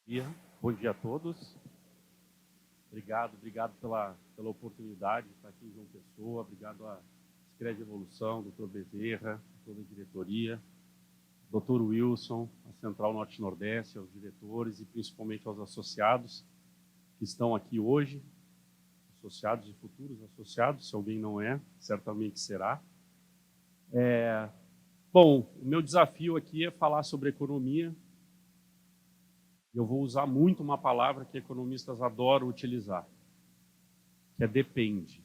dia. Bom dia a todos. Obrigado pela oportunidade de estar aqui em João Pessoa. Obrigado à Secretaria de Evolução, doutor Bezerra, toda a diretoria, doutor Wilson, a Central Norte-Nordeste, aos diretores e principalmente aos associados que estão aqui hoje, associados e futuros associados, se alguém não é, certamente será. Bom, o meu desafio aqui é falar sobre economia. Eu vou usar muito uma palavra que economistas adoram utilizar, que é depende.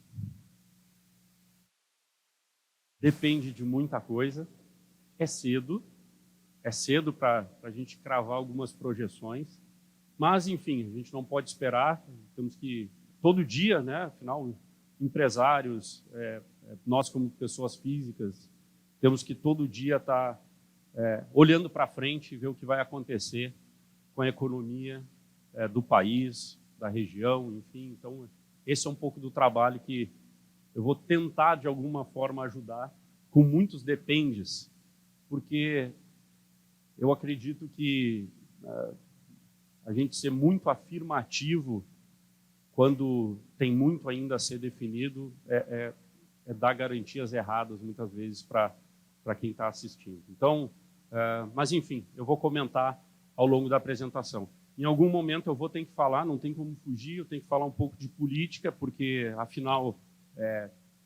Depende de muita coisa. É cedo para a gente cravar algumas projeções, mas, enfim, a gente não pode esperar, temos que, todo dia, né, afinal, empresários, nós como pessoas físicas, temos que todo dia estar olhando para frente e ver o que vai acontecer com a economia do país, da região, enfim. Então, esse é um pouco do trabalho que eu vou tentar, de alguma forma, ajudar, com muitos dependes, porque eu acredito que a gente ser muito afirmativo quando tem muito ainda a ser definido é dar garantias erradas, muitas vezes, para quem está assistindo. Então, mas, enfim, eu vou comentar ao longo da apresentação. Em algum momento eu vou ter que falar, não tem como fugir, eu tenho que falar um pouco de política, porque, afinal,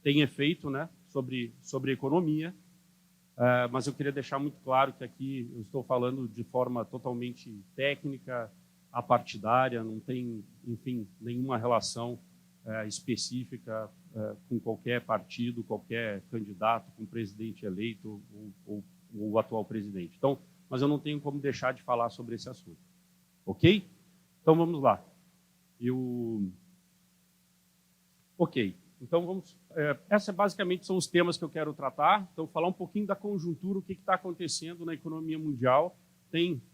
tem efeito, né, sobre a economia, mas eu queria deixar muito claro que aqui eu estou falando de forma totalmente técnica, apartidária, não tem, enfim, nenhuma relação específica com qualquer partido, qualquer candidato, com presidente eleito ou o atual presidente. Então, mas eu não tenho como deixar de falar sobre esse assunto. Ok? Então, vamos lá. Ok. Então, vamos... Esses basicamente são os temas que eu quero tratar. Então, falar um pouquinho da conjuntura, o que está acontecendo na economia mundial.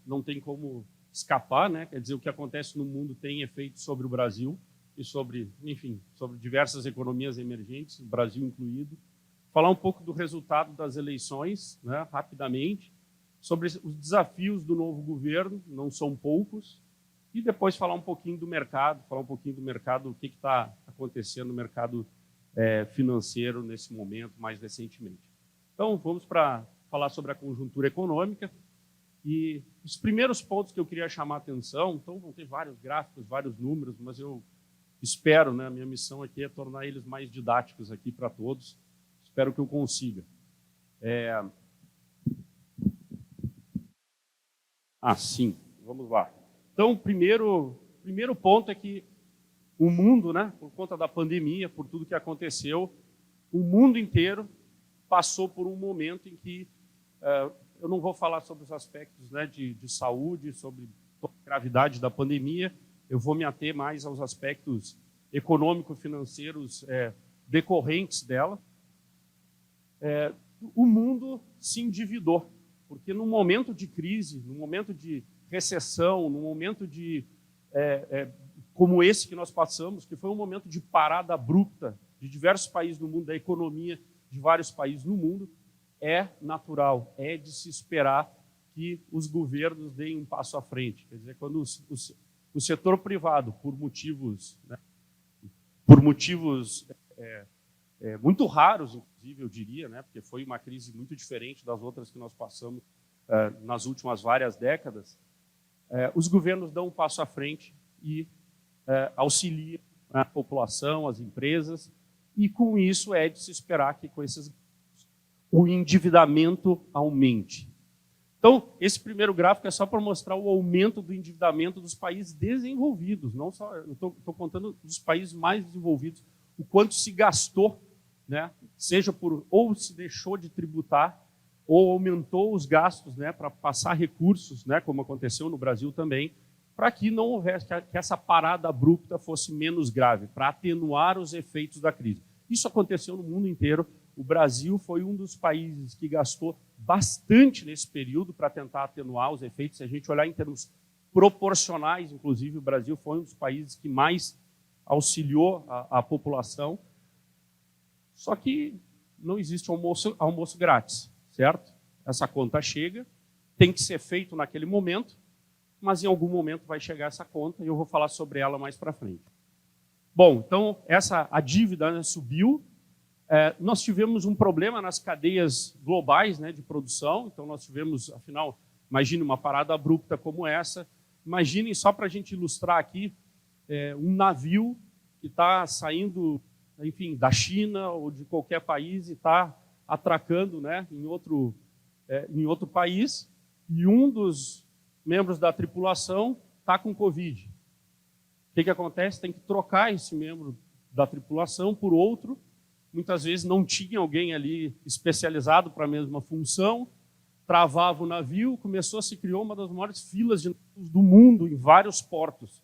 Não tem como escapar, né? Quer dizer, o que acontece no mundo tem efeito sobre o Brasil e sobre, enfim, sobre diversas economias emergentes, o Brasil incluído. Falar um pouco do resultado das eleições, né, rapidamente, sobre os desafios do novo governo, não são poucos, e depois falar um pouquinho do mercado, o que está acontecendo no mercado financeiro nesse momento, mais recentemente. Então, vamos para falar sobre a conjuntura econômica, e os primeiros pontos que eu queria chamar a atenção, então vão ter vários gráficos, vários números, mas eu espero, né, a minha missão aqui é tornar eles mais didáticos aqui para todos, espero que eu consiga. Sim, vamos lá. Então, o primeiro ponto é que o mundo, né, por conta da pandemia, por tudo que aconteceu, o mundo inteiro passou por um momento em que, eu não vou falar sobre os aspectos, né, de saúde, sobre a gravidade da pandemia, eu vou me ater mais aos aspectos econômico-financeiros decorrentes dela. O mundo se endividou, porque no momento de crise, no momento de recessão, no momento como esse que nós passamos, que foi um momento de parada abrupta de diversos países no mundo, da economia de vários países no mundo, é natural, é de se esperar que os governos deem um passo à frente. Quer dizer, quando o setor privado, por motivos muito raros, inclusive, eu diria, né, porque foi uma crise muito diferente das outras que nós passamos nas últimas várias décadas, os governos dão um passo à frente e auxiliam a população, as empresas, e com isso é de se esperar que o endividamento aumente. Então, esse primeiro gráfico é só para mostrar o aumento do endividamento dos países desenvolvidos, não só, eu estou contando dos países mais desenvolvidos, o quanto se gastou, né, seja ou se deixou de tributar, ou aumentou os gastos, né, para passar recursos, né, como aconteceu no Brasil também, para que não houvesse, que essa parada abrupta fosse menos grave, para atenuar os efeitos da crise. Isso aconteceu no mundo inteiro. O Brasil foi um dos países que gastou bastante nesse período para tentar atenuar os efeitos. Se a gente olhar em termos proporcionais, inclusive, o Brasil foi um dos países que mais auxiliou a população. Só que não existe almoço grátis, certo? Essa conta chega, tem que ser feito naquele momento, mas em algum momento vai chegar essa conta e eu vou falar sobre ela mais para frente. Bom, então a dívida, né, subiu. Nós tivemos um problema nas cadeias globais, né, de produção. Então nós tivemos, afinal, imagine uma parada abrupta como essa. Imaginem, só para a gente ilustrar aqui, um navio que está saindo, enfim, da China ou de qualquer país e está atracando, né, em outro país, e um dos membros da tripulação está com Covid. O que acontece? Tem que trocar esse membro da tripulação por outro. Muitas vezes não tinha alguém ali especializado para a mesma função, travava o navio, se criou uma das maiores filas de navios do mundo em vários portos,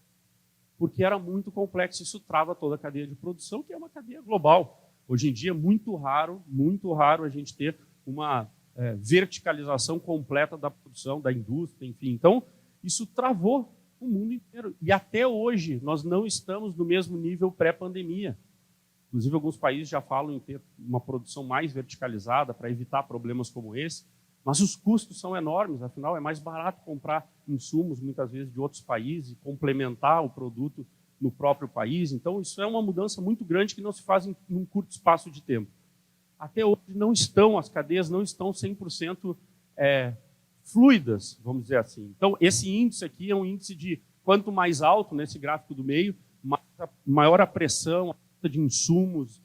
porque era muito complexo, isso trava toda a cadeia de produção, que é uma cadeia global. Hoje em dia é muito raro a gente ter uma verticalização completa da produção, da indústria, enfim. Então, isso travou o mundo inteiro. E até hoje, nós não estamos no mesmo nível pré-pandemia. Inclusive, alguns países já falam em ter uma produção mais verticalizada para evitar problemas como esse, mas os custos são enormes, afinal, é mais barato comprar insumos, muitas vezes, de outros países e complementar o produto no próprio país. Então, isso é uma mudança muito grande que não se faz em um curto espaço de tempo. Até hoje, as cadeias não estão 100% fluidas, vamos dizer assim. Então, esse índice aqui é um índice de quanto mais alto, nesse gráfico do meio, maior a pressão, a falta de insumos,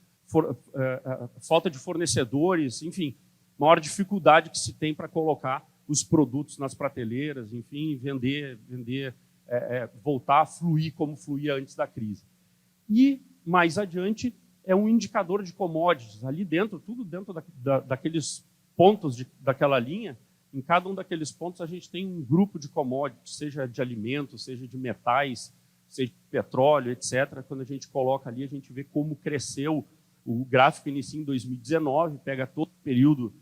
falta de fornecedores, enfim, maior dificuldade que se tem para colocar os produtos nas prateleiras, enfim, vender, voltar a fluir como fluía antes da crise. E, mais adiante, é um indicador de commodities. Ali dentro, tudo dentro daqueles pontos daquela linha, em cada um daqueles pontos a gente tem um grupo de commodities, seja de alimentos, seja de metais, seja de petróleo, etc. Quando a gente coloca ali, a gente vê como cresceu. O gráfico inicia em 2019, pega todo o período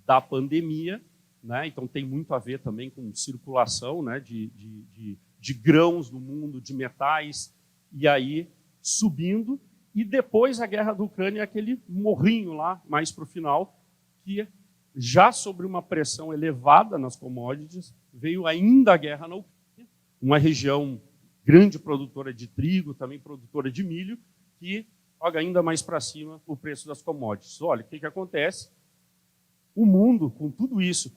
da pandemia, né? Então tem muito a ver também com circulação, né, de grãos no mundo, de metais, e aí subindo. E depois a guerra da Ucrânia, aquele morrinho lá, mais para o final, que já sobre uma pressão elevada nas commodities, veio ainda a guerra na Ucrânia, uma região grande produtora de trigo, também produtora de milho, que joga ainda mais para cima o preço das commodities. Olha, o que acontece? O mundo, com tudo isso,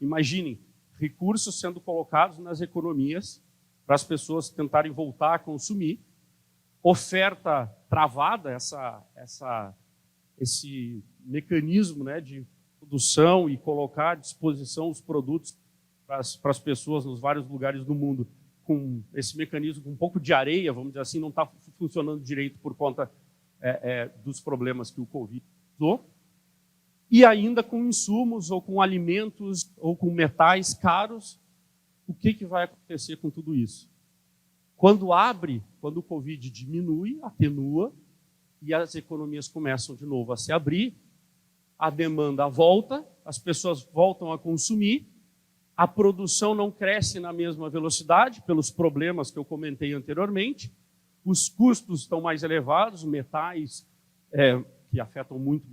imaginem, recursos sendo colocados nas economias para as pessoas tentarem voltar a consumir, oferta travada, esse mecanismo, né, de produção e colocar à disposição os produtos para as pessoas nos vários lugares do mundo, com esse mecanismo com um pouco de areia, vamos dizer assim, não está funcionando direito por conta dos problemas que o Covid causou, e ainda com insumos, ou com alimentos, ou com metais caros. O que vai acontecer com tudo isso? Quando o Covid diminui, atenua, e as economias começam de novo a se abrir, a demanda volta, as pessoas voltam a consumir, a produção não cresce na mesma velocidade, pelos problemas que eu comentei anteriormente, os custos estão mais elevados, metais que afetam muito,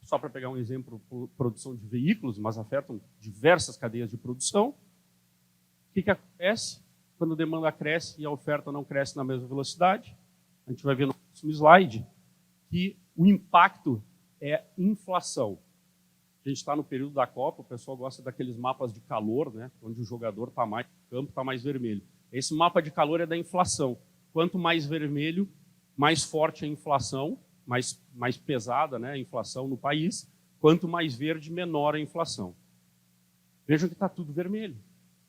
só para pegar um exemplo, produção de veículos, mas afetam diversas cadeias de produção. O que acontece quando a demanda cresce e a oferta não cresce na mesma velocidade? A gente vai ver no próximo slide que o impacto é inflação. A gente está no período da Copa, o pessoal gosta daqueles mapas de calor, né, onde o jogador está mais no campo, está mais vermelho. Esse mapa de calor é da inflação. Quanto mais vermelho, mais forte a inflação, mais pesada, né, a inflação no país. Quanto mais verde, menor a inflação. Vejam que está tudo vermelho.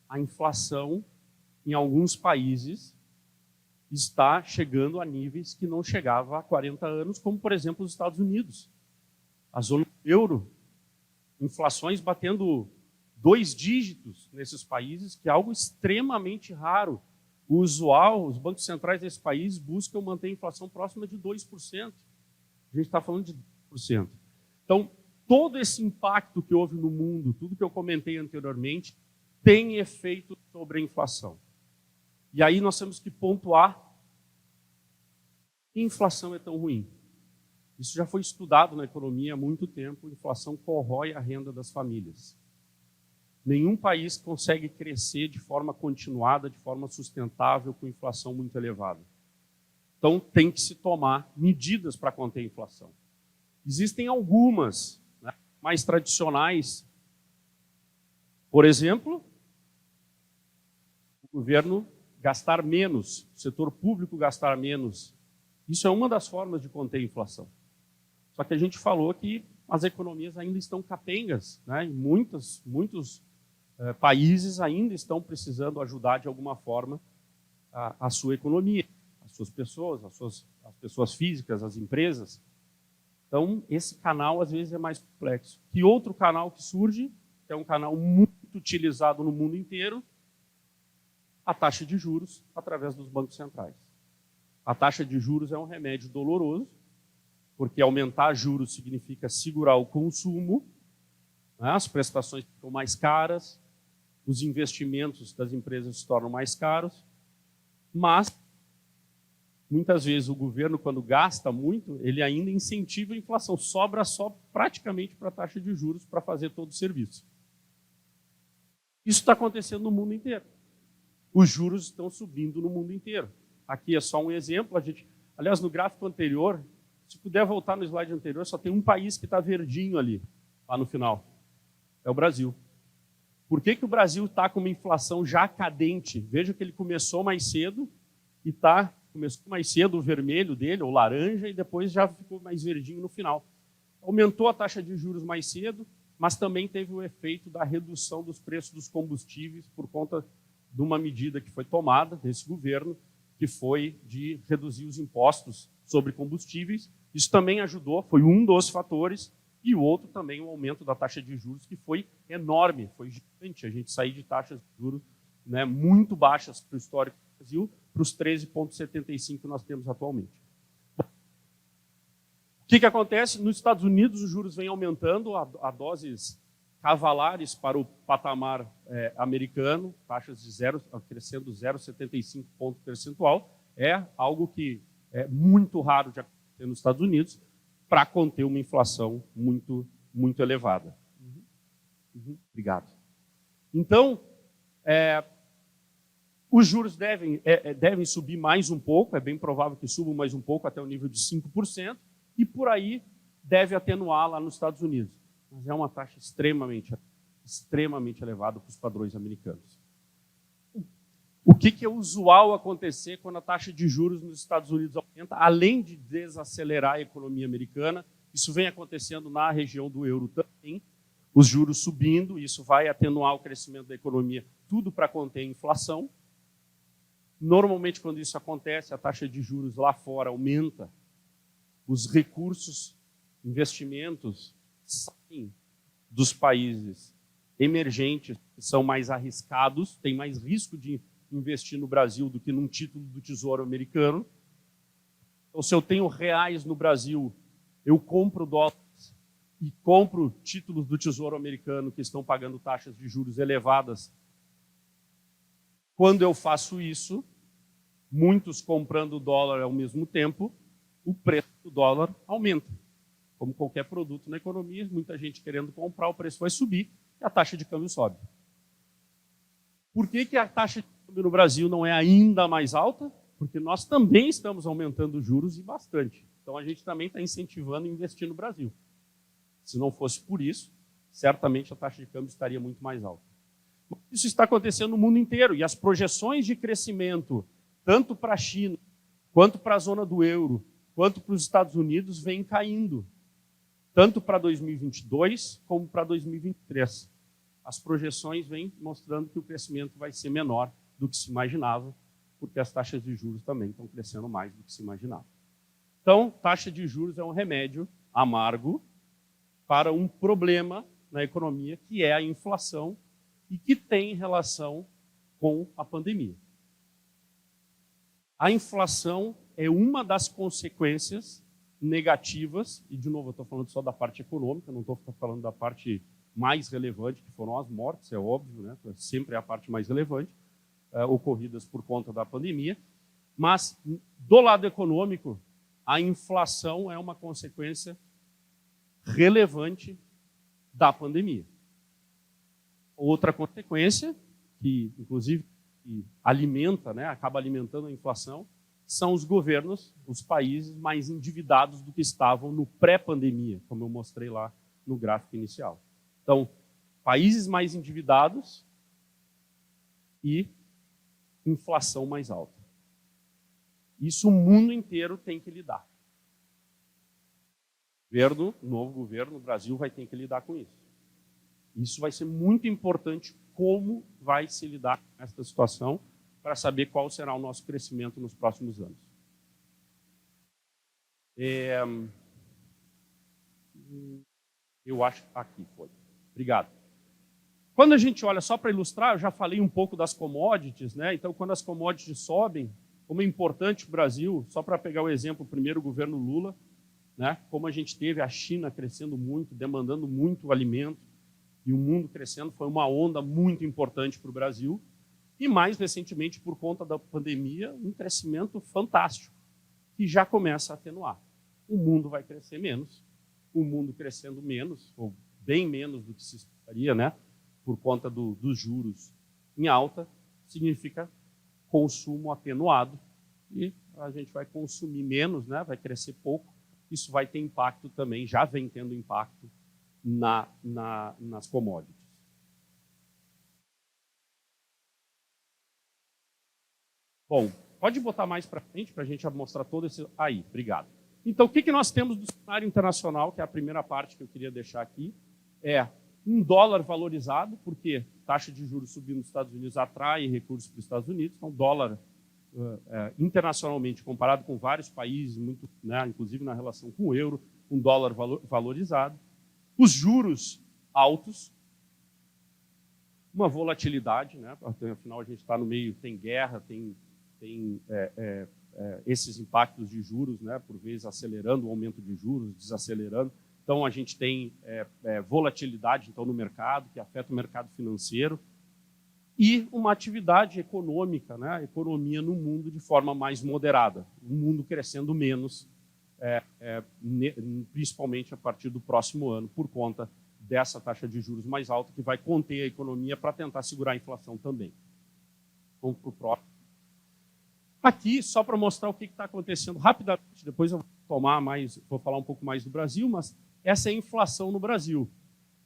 A inflação, em alguns países, está chegando a níveis que não chegava há 40 anos, como, por exemplo, os Estados Unidos. A zona euro, inflações batendo 2 dígitos nesses países, que é algo extremamente raro. O usual, os bancos centrais desses países buscam manter a inflação próxima de 2%. A gente está falando de 2%. Então, todo esse impacto que houve no mundo, tudo que eu comentei anteriormente, tem efeito sobre a inflação. E aí nós temos que pontuar que a inflação é tão ruim. Isso já foi estudado na economia há muito tempo. A inflação corrói a renda das famílias. Nenhum país consegue crescer de forma continuada, de forma sustentável, com inflação muito elevada. Então, tem que se tomar medidas para conter a inflação. Existem algumas, né, mais tradicionais. Por exemplo, o governo gastar menos, o setor público gastar menos. Isso é uma das formas de conter a inflação. Só que a gente falou que as economias ainda estão capengas, né? E muitos países ainda estão precisando ajudar de alguma forma a sua economia, as suas pessoas, as pessoas físicas, as empresas. Então, esse canal às vezes é mais complexo. Que outro canal que surge, que é um canal muito utilizado no mundo inteiro, a taxa de juros através dos bancos centrais. A taxa de juros é um remédio doloroso, porque aumentar juros significa segurar o consumo, né? As prestações ficam mais caras, os investimentos das empresas se tornam mais caros, mas muitas vezes o governo, quando gasta muito, ele ainda incentiva a inflação, sobra só praticamente para a taxa de juros para fazer todo o serviço. Isso está acontecendo no mundo inteiro. Os juros estão subindo no mundo inteiro. Aqui é só um exemplo. Aliás, no gráfico anterior, se puder voltar no slide anterior, só tem um país que está verdinho ali, lá no final. É o Brasil. Por que o Brasil está com uma inflação já cadente? Veja que ele começou mais cedo e começou mais cedo o vermelho dele, ou laranja, e depois já ficou mais verdinho no final. Aumentou a taxa de juros mais cedo, mas também teve o efeito da redução dos preços dos combustíveis por conta de uma medida que foi tomada desse governo, que foi de reduzir os impostos sobre combustíveis. Isso também ajudou, foi um dos fatores, e o outro também o aumento da taxa de juros, que foi enorme, foi gigante. A gente sair de taxas de juros, né, muito baixas para o histórico do Brasil, para os 13,75 que nós temos atualmente. O que acontece? Nos Estados Unidos, os juros vêm aumentando a doses cavalares para o patamar americano, taxas de crescendo 0,75 ponto percentual. É algo que é muito raro de acontecer nos Estados Unidos para conter uma inflação muito, muito elevada. Obrigado. Então, os juros devem subir mais um pouco, é bem provável que subam mais um pouco até o nível de 5%, e por aí deve atenuar lá nos Estados Unidos. Mas é uma taxa extremamente elevada para os padrões americanos. O que é usual acontecer quando a taxa de juros nos Estados Unidos aumenta, além de desacelerar a economia americana? Isso vem acontecendo na região do euro também, os juros subindo, isso vai atenuar o crescimento da economia, tudo para conter a inflação. Normalmente, quando isso acontece, a taxa de juros lá fora aumenta, os recursos, investimentos, saem dos países emergentes, que são mais arriscados, têm mais risco de investir no Brasil do que num título do Tesouro americano. Então, se eu tenho reais no Brasil, eu compro dólares e compro títulos do Tesouro americano que estão pagando taxas de juros elevadas. Quando eu faço isso, muitos comprando dólar ao mesmo tempo, o preço do dólar aumenta. Como qualquer produto na economia, muita gente querendo comprar, o preço vai subir e a taxa de câmbio sobe. Por que a taxa de câmbio no Brasil não é ainda mais alta? Porque nós também estamos aumentando os juros e bastante. Então a gente também está incentivando a investir no Brasil. Se não fosse por isso, certamente a taxa de câmbio estaria muito mais alta. Isso está acontecendo no mundo inteiro e as projeções de crescimento, tanto para a China, quanto para a zona do euro, quanto para os Estados Unidos, vêm caindo. Tanto para 2022 como para 2023. As projeções vêm mostrando que o crescimento vai ser menor do que se imaginava, porque as taxas de juros também estão crescendo mais do que se imaginava. Então, taxa de juros é um remédio amargo para um problema na economia, que é a inflação e que tem relação com a pandemia. A inflação é uma das consequências negativas, e de novo eu estou falando só da parte econômica, não estou falando da parte mais relevante, que foram as mortes, é óbvio, né? Sempre é a parte mais relevante, ocorridas por conta da pandemia, mas do lado econômico, a inflação é uma consequência relevante da pandemia. Outra consequência, que inclusive alimenta, né, acaba alimentando a inflação, são os governos, os países mais endividados do que estavam no pré-pandemia, como eu mostrei lá no gráfico inicial. Então, países mais endividados e inflação mais alta. Isso o mundo inteiro tem que lidar. O novo governo, o Brasil vai ter que lidar com isso. Isso vai ser muito importante, como vai se lidar com essa situação, para saber qual será o nosso crescimento nos próximos anos. Eu acho que aqui foi. Obrigado. Quando a gente olha, só para ilustrar, eu já falei um pouco das commodities, né? Então, quando as commodities sobem, como é importante o Brasil, só para pegar o exemplo, primeiro o governo Lula, né? Como a gente teve a China crescendo muito, demandando muito alimento, e o mundo crescendo, foi uma onda muito importante para o Brasil. E mais recentemente, por conta da pandemia, um crescimento fantástico, que já começa a atenuar. O mundo vai crescer menos, o mundo crescendo menos, ou bem menos do que se esperaria, né? Por conta dos juros em alta, significa consumo atenuado, e a gente vai consumir menos, né? Vai crescer pouco. Isso vai ter impacto também, já vem tendo impacto nas commodities. Bom, pode botar mais para frente para a gente mostrar todo esse... Aí, obrigado. Então, o que nós temos do cenário internacional, que é a primeira parte que eu queria deixar aqui, é um dólar valorizado, porque taxa de juros subindo nos Estados Unidos atrai recursos para os Estados Unidos, então dólar internacionalmente, comparado com vários países, muito, né, inclusive na relação com o euro, um dólar valorizado. Os juros altos, uma volatilidade, né? Afinal a gente está no meio, tem guerra, tem esses impactos de juros, né? Por vezes acelerando o aumento de juros, desacelerando. Então a gente tem volatilidade então, no mercado, que afeta o mercado financeiro, e uma atividade econômica, né? A economia no mundo de forma mais moderada, o mundo crescendo menos, principalmente a partir do próximo ano, por conta dessa taxa de juros mais alta, que vai conter a economia para tentar segurar a inflação também. Vamos para o próximo. Aqui, só para mostrar o que está acontecendo rapidamente, depois eu vou falar um pouco mais do Brasil, mas essa é a inflação no Brasil.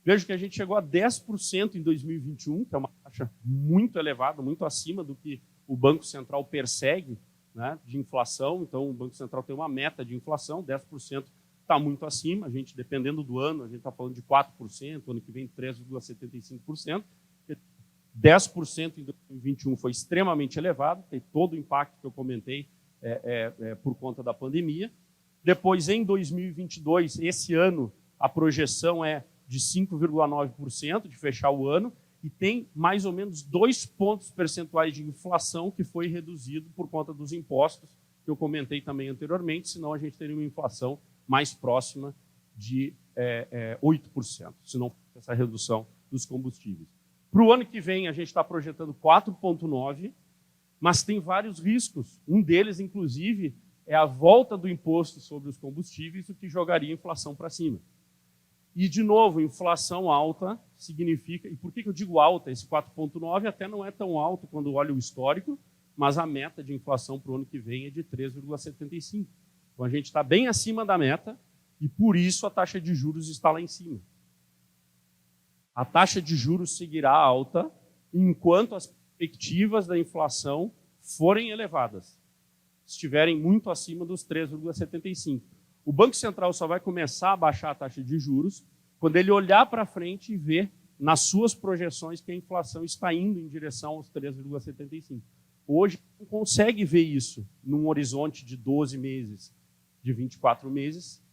Vejo que a gente chegou a 10% em 2021, que é uma taxa muito elevada, muito acima do que o Banco Central persegue, né, de inflação. Então, o Banco Central tem uma meta de inflação, 10% está muito acima. A gente, dependendo do ano, a gente está falando de 4%, ano que vem 3,75%. 10% em 2021 foi extremamente elevado, tem todo o impacto que eu comentei por conta da pandemia. Depois, em 2022, esse ano, a projeção é de 5,9% de fechar o ano, e tem mais ou menos 2 pontos percentuais de inflação que foi reduzido por conta dos impostos, que eu comentei também anteriormente, senão a gente teria uma inflação mais próxima de 8%, se não fosse essa redução dos combustíveis. Para o ano que vem, a gente está projetando 4,9%, mas tem vários riscos. Um deles, inclusive, é a volta do imposto sobre os combustíveis, o que jogaria a inflação para cima. E, de novo, inflação alta significa... E por que eu digo alta? Esse 4,9% até não é tão alto quando olha o histórico, mas a meta de inflação para o ano que vem é de 3,75%. Então, a gente está bem acima da meta e, por isso, a taxa de juros está lá em cima. A taxa de juros seguirá alta enquanto as perspectivas da inflação forem elevadas, estiverem muito acima dos 3,75%. O Banco Central só vai começar a baixar a taxa de juros quando ele olhar para frente e ver nas suas projeções que a inflação está indo em direção aos 3,75%. Hoje, não consegue ver isso num horizonte de 12 meses, de 24 meses.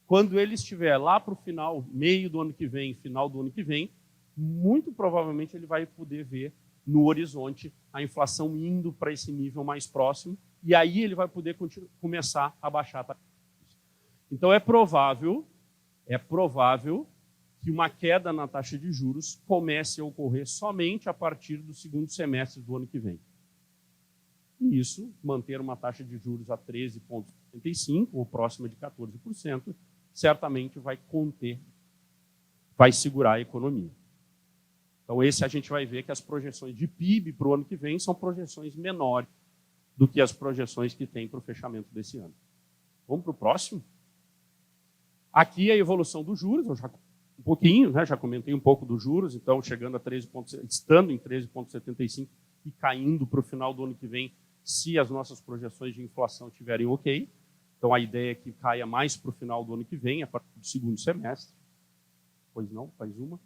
Quando ele estiver lá para o final, meio do ano que vem, final do ano que vem, muito provavelmente ele vai poder ver no horizonte a inflação indo para esse nível mais próximo, e aí ele vai poder começar a baixar a taxa. Então é provável que uma queda na taxa de juros comece a ocorrer somente a partir do segundo semestre do ano que vem. E isso, manter uma taxa de juros a 13,75%, ou próxima de 14%, certamente vai conter, vai segurar a economia. Então, esse a gente vai ver que as projeções de PIB para o ano que vem são projeções menores do que as projeções que tem para o fechamento desse ano. Vamos para o próximo? Aqui a evolução dos juros, eu já um pouquinho, né, já comentei um pouco dos juros, então chegando a 13, estando em 13,75 e caindo para o final do ano que vem, se as nossas projeções de inflação estiverem ok. Então a ideia é que caia mais para o final do ano que vem, a partir do segundo semestre. Pois não, faz uma.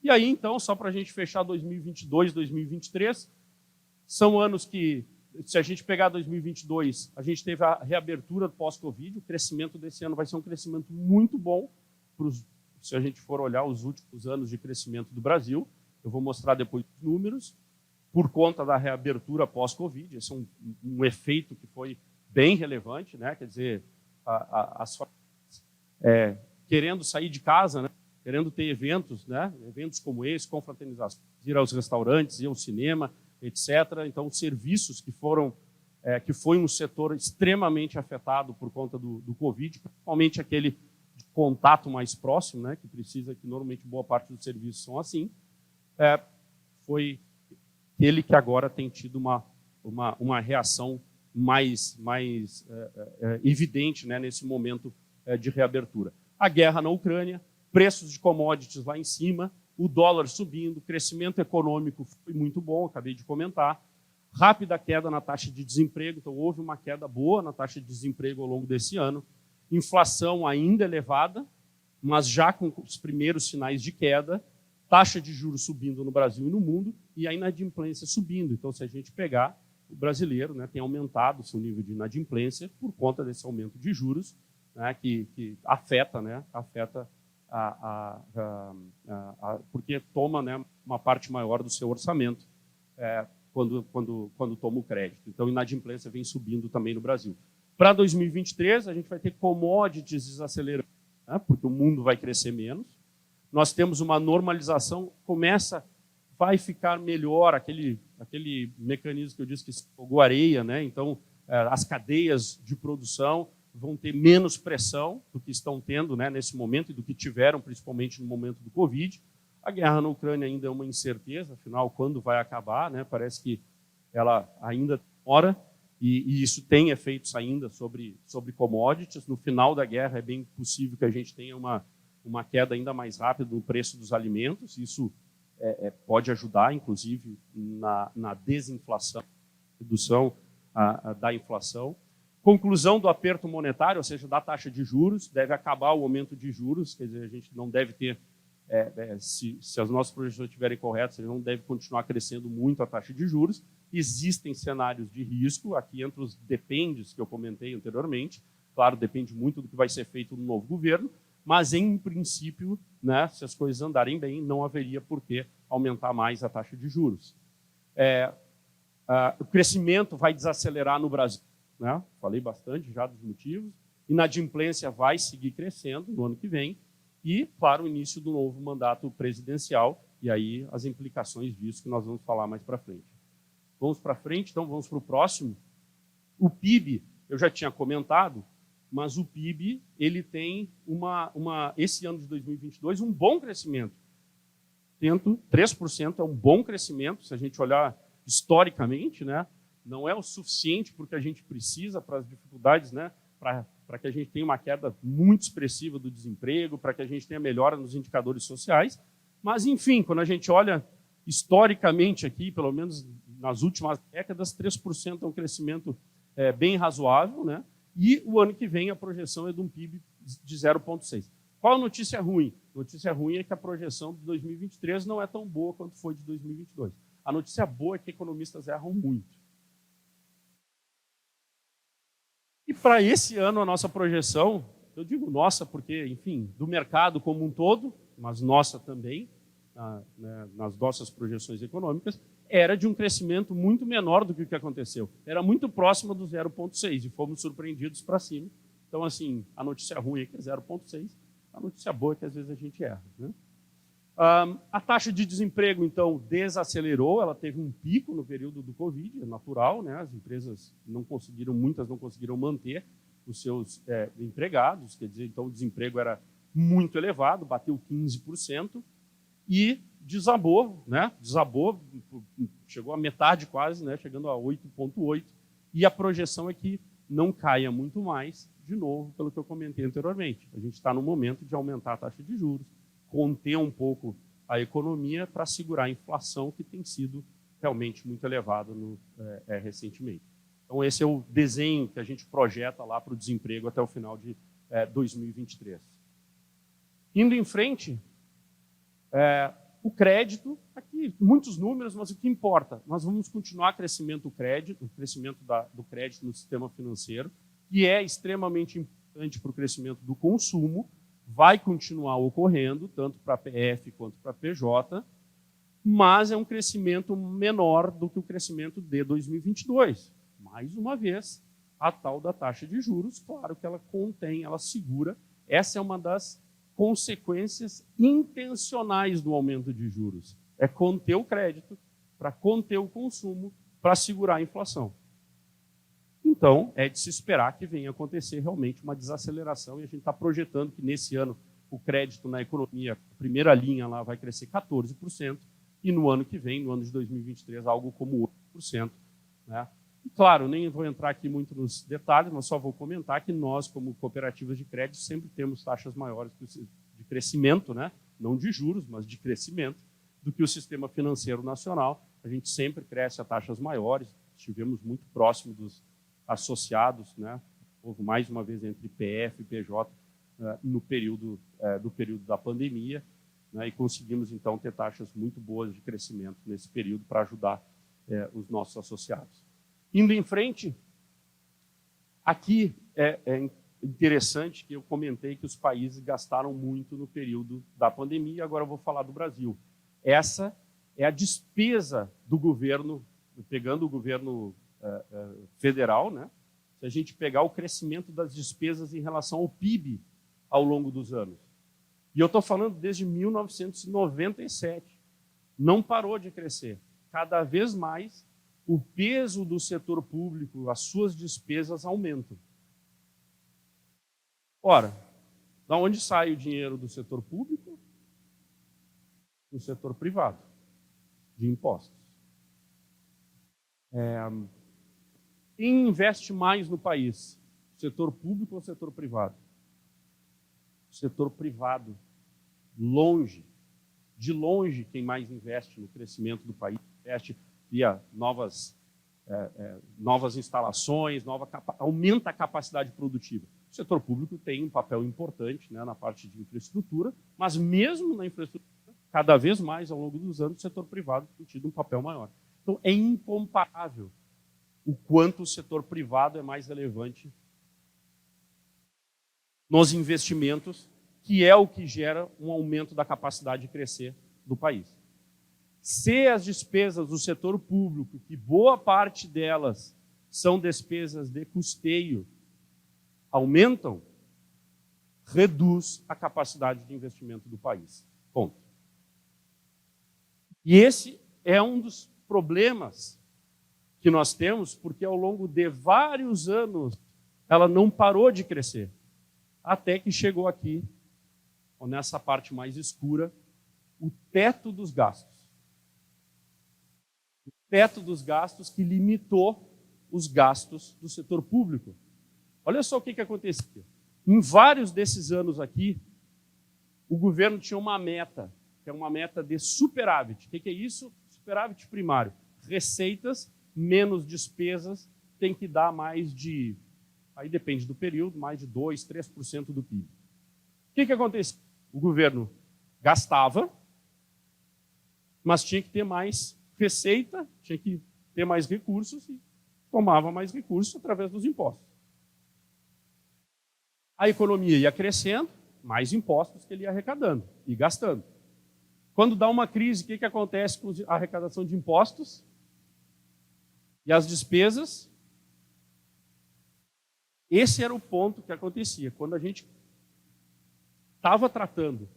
E aí, então, só para a gente fechar 2022, 2023, são anos que, se a gente pegar 2022, a gente teve a reabertura pós-Covid, o crescimento desse ano vai ser um crescimento muito bom, se a gente for olhar os últimos anos de crescimento do Brasil. Eu vou mostrar depois os números, por conta da reabertura pós-Covid. Esse é um efeito que foi bem relevante, né? Quer dizer, as famílias querendo sair de casa, né? Querendo ter eventos, né? Eventos como esse, confraternização, ir aos restaurantes, ir ao cinema, etc. Então, serviços que foi um setor extremamente afetado por conta do Covid, principalmente aquele de contato mais próximo, né? Que normalmente boa parte dos serviços são assim, foi ele que agora tem tido uma reação mais evidente, né? Nesse momento de reabertura. A guerra na Ucrânia, preços de commodities lá em cima, o dólar subindo, o crescimento econômico foi muito bom, acabei de comentar, rápida queda na taxa de desemprego, então houve uma queda boa na taxa de desemprego ao longo desse ano, inflação ainda elevada, mas já com os primeiros sinais de queda, taxa de juros subindo no Brasil e no mundo, e a inadimplência subindo. Então, se a gente pegar, o brasileiro, né, tem aumentado o seu nível de inadimplência por conta desse aumento de juros, né, que afeta, né, porque toma, né, uma parte maior do seu orçamento quando toma o crédito. Então, a inadimplência vem subindo também no Brasil. Para 2023, a gente vai ter commodities desacelerando, né, porque o mundo vai crescer menos. Nós temos uma normalização, vai ficar melhor aquele mecanismo que eu disse que se jogou areia, né? Então, as cadeias de produção vão ter menos pressão do que estão tendo, né, nesse momento e do que tiveram, principalmente no momento do Covid. A guerra na Ucrânia ainda é uma incerteza, afinal, quando vai acabar, né? Parece que ela ainda demora, e isso tem efeitos ainda sobre commodities. No final da guerra é bem possível que a gente tenha uma queda ainda mais rápida no preço dos alimentos. Isso pode ajudar, inclusive, na desinflação, redução da inflação. Conclusão do aperto monetário, ou seja, da taxa de juros, deve acabar o aumento de juros, quer dizer, a gente não deve ter, se as nossas projeções estiverem corretas, a gente não deve continuar crescendo muito a taxa de juros. Existem cenários de risco, aqui entre os dependes que eu comentei anteriormente, claro, depende muito do que vai ser feito no novo governo, mas, em princípio, né, se as coisas andarem bem, não haveria por que aumentar mais a taxa de juros. O crescimento vai desacelerar no Brasil, né? Falei bastante já dos motivos. Inadimplência vai seguir crescendo no ano que vem e, claro, o início do novo mandato presidencial e aí as implicações disso que nós vamos falar mais para frente. Vamos para frente, então vamos para o próximo. O PIB, eu já tinha comentado, mas o PIB ele tem esse ano de 2022 um bom crescimento. 3% é um bom crescimento, se a gente olhar historicamente, né? Não é o suficiente porque a gente precisa para as dificuldades, né? Para que a gente tenha uma queda muito expressiva do desemprego, para que a gente tenha melhora nos indicadores sociais. Mas, enfim, quando a gente olha historicamente aqui, pelo menos nas últimas décadas, 3% é um crescimento bem razoável, né? E o ano que vem a projeção é de um PIB de 0,6. Qual a notícia ruim? A notícia ruim é que a projeção de 2023 não é tão boa quanto foi de 2022. A notícia boa é que economistas erram muito. E para esse ano, a nossa projeção, eu digo nossa porque, enfim, do mercado como um todo, mas nossa também, nas nossas projeções econômicas, era de um crescimento muito menor do que o que aconteceu. Era muito próximo do 0,6 e fomos surpreendidos para cima. Então, assim, a notícia ruim é que é 0,6, a notícia boa é que às vezes a gente erra, né? A taxa de desemprego, então, desacelerou, ela teve um pico no período do Covid, é natural, né? As empresas muitas não conseguiram manter os seus empregados, quer dizer, então o desemprego era muito elevado, bateu 15%, e desabou, né? Desabou, chegou à metade quase, né? Chegando a 8,8, e a projeção é que não caia muito mais, de novo, pelo que eu comentei anteriormente. A gente está no momento de aumentar a taxa de juros, conter um pouco a economia para segurar a inflação, que tem sido realmente muito elevada recentemente. Então, esse é o desenho que a gente projeta lá para o desemprego até o final de 2023. Indo em frente, o crédito, aqui muitos números, mas o que importa, nós vamos continuar o crescimento do crédito no sistema financeiro, que é extremamente importante para o crescimento do consumo, vai continuar ocorrendo, tanto para PF quanto para PJ, mas é um crescimento menor do que o crescimento de 2022. Mais uma vez, a tal da taxa de juros, claro que ela contém, ela segura, essa é uma das consequências intencionais do aumento de juros. É conter o crédito, para conter o consumo, para segurar a inflação. Então, é de se esperar que venha acontecer realmente uma desaceleração, e a gente está projetando que nesse ano o crédito na economia, a primeira linha lá, vai crescer 14%, e no ano que vem, no ano de 2023, algo como 8%. Né? E, claro, nem vou entrar aqui muito nos detalhes, mas só vou comentar que nós, como cooperativas de crédito, sempre temos taxas maiores de crescimento, né? Não de juros, mas de crescimento, do que o sistema financeiro nacional. A gente sempre cresce a taxas maiores, estivemos muito próximo dos associados, né? Houve mais uma vez entre PF e PJ no período da pandemia, né? E conseguimos, então, ter taxas muito boas de crescimento nesse período para ajudar os nossos associados. Indo em frente, aqui é interessante que eu comentei que os países gastaram muito no período da pandemia, agora eu vou falar do Brasil. Essa é a despesa do governo, pegando o governo federal, né? Se a gente pegar o crescimento das despesas em relação ao PIB ao longo dos anos. E eu estou falando desde 1997. Não parou de crescer. Cada vez mais, o peso do setor público, as suas despesas aumentam. Ora, da onde sai o dinheiro do setor público? Do setor privado, de impostos. Quem investe mais no país? O setor público ou o setor privado? O setor privado. De longe, quem mais investe no crescimento do país, investe via novas instalações, aumenta a capacidade produtiva. O setor público tem um papel importante, né, na parte de infraestrutura, mas mesmo na infraestrutura, cada vez mais ao longo dos anos, o setor privado tem tido um papel maior. Então, é incomparável o quanto o setor privado é mais relevante nos investimentos, que é o que gera um aumento da capacidade de crescer do país. Se as despesas do setor público, que boa parte delas são despesas de custeio, aumentam, reduz a capacidade de investimento do país. Ponto. E esse é um dos problemas que nós temos, porque ao longo de vários anos ela não parou de crescer, até que chegou aqui, nessa parte mais escura, o teto dos gastos. O teto dos gastos que limitou os gastos do setor público. Olha só o que acontecia. Em vários desses anos aqui, o governo tinha uma meta, que é uma meta de superávit. O que é isso? Superávit primário. Receitas menos despesas tem que dar mais de, aí depende do período, mais de 2%, 3% do PIB. O que acontecia? O governo gastava, mas tinha que ter mais receita, tinha que ter mais recursos e tomava mais recursos através dos impostos. A economia ia crescendo, mais impostos que ele ia arrecadando e gastando. Quando dá uma crise, o que acontece com a arrecadação de impostos e as despesas? Esse era o ponto que acontecia. Quando a gente estava tratando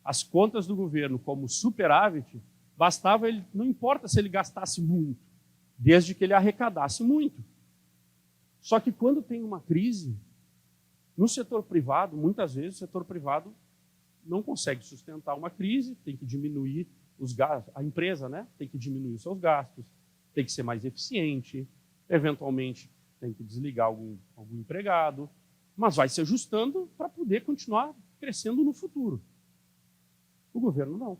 as contas do governo como superávit, bastava ele, não importa se ele gastasse muito, desde que ele arrecadasse muito. Só que quando tem uma crise, no setor privado, muitas vezes o setor privado não consegue sustentar uma crise, tem que diminuir a empresa, né, tem que diminuir os seus gastos, tem que ser mais eficiente, eventualmente tem que desligar algum empregado, mas vai se ajustando para poder continuar crescendo no futuro. O governo não.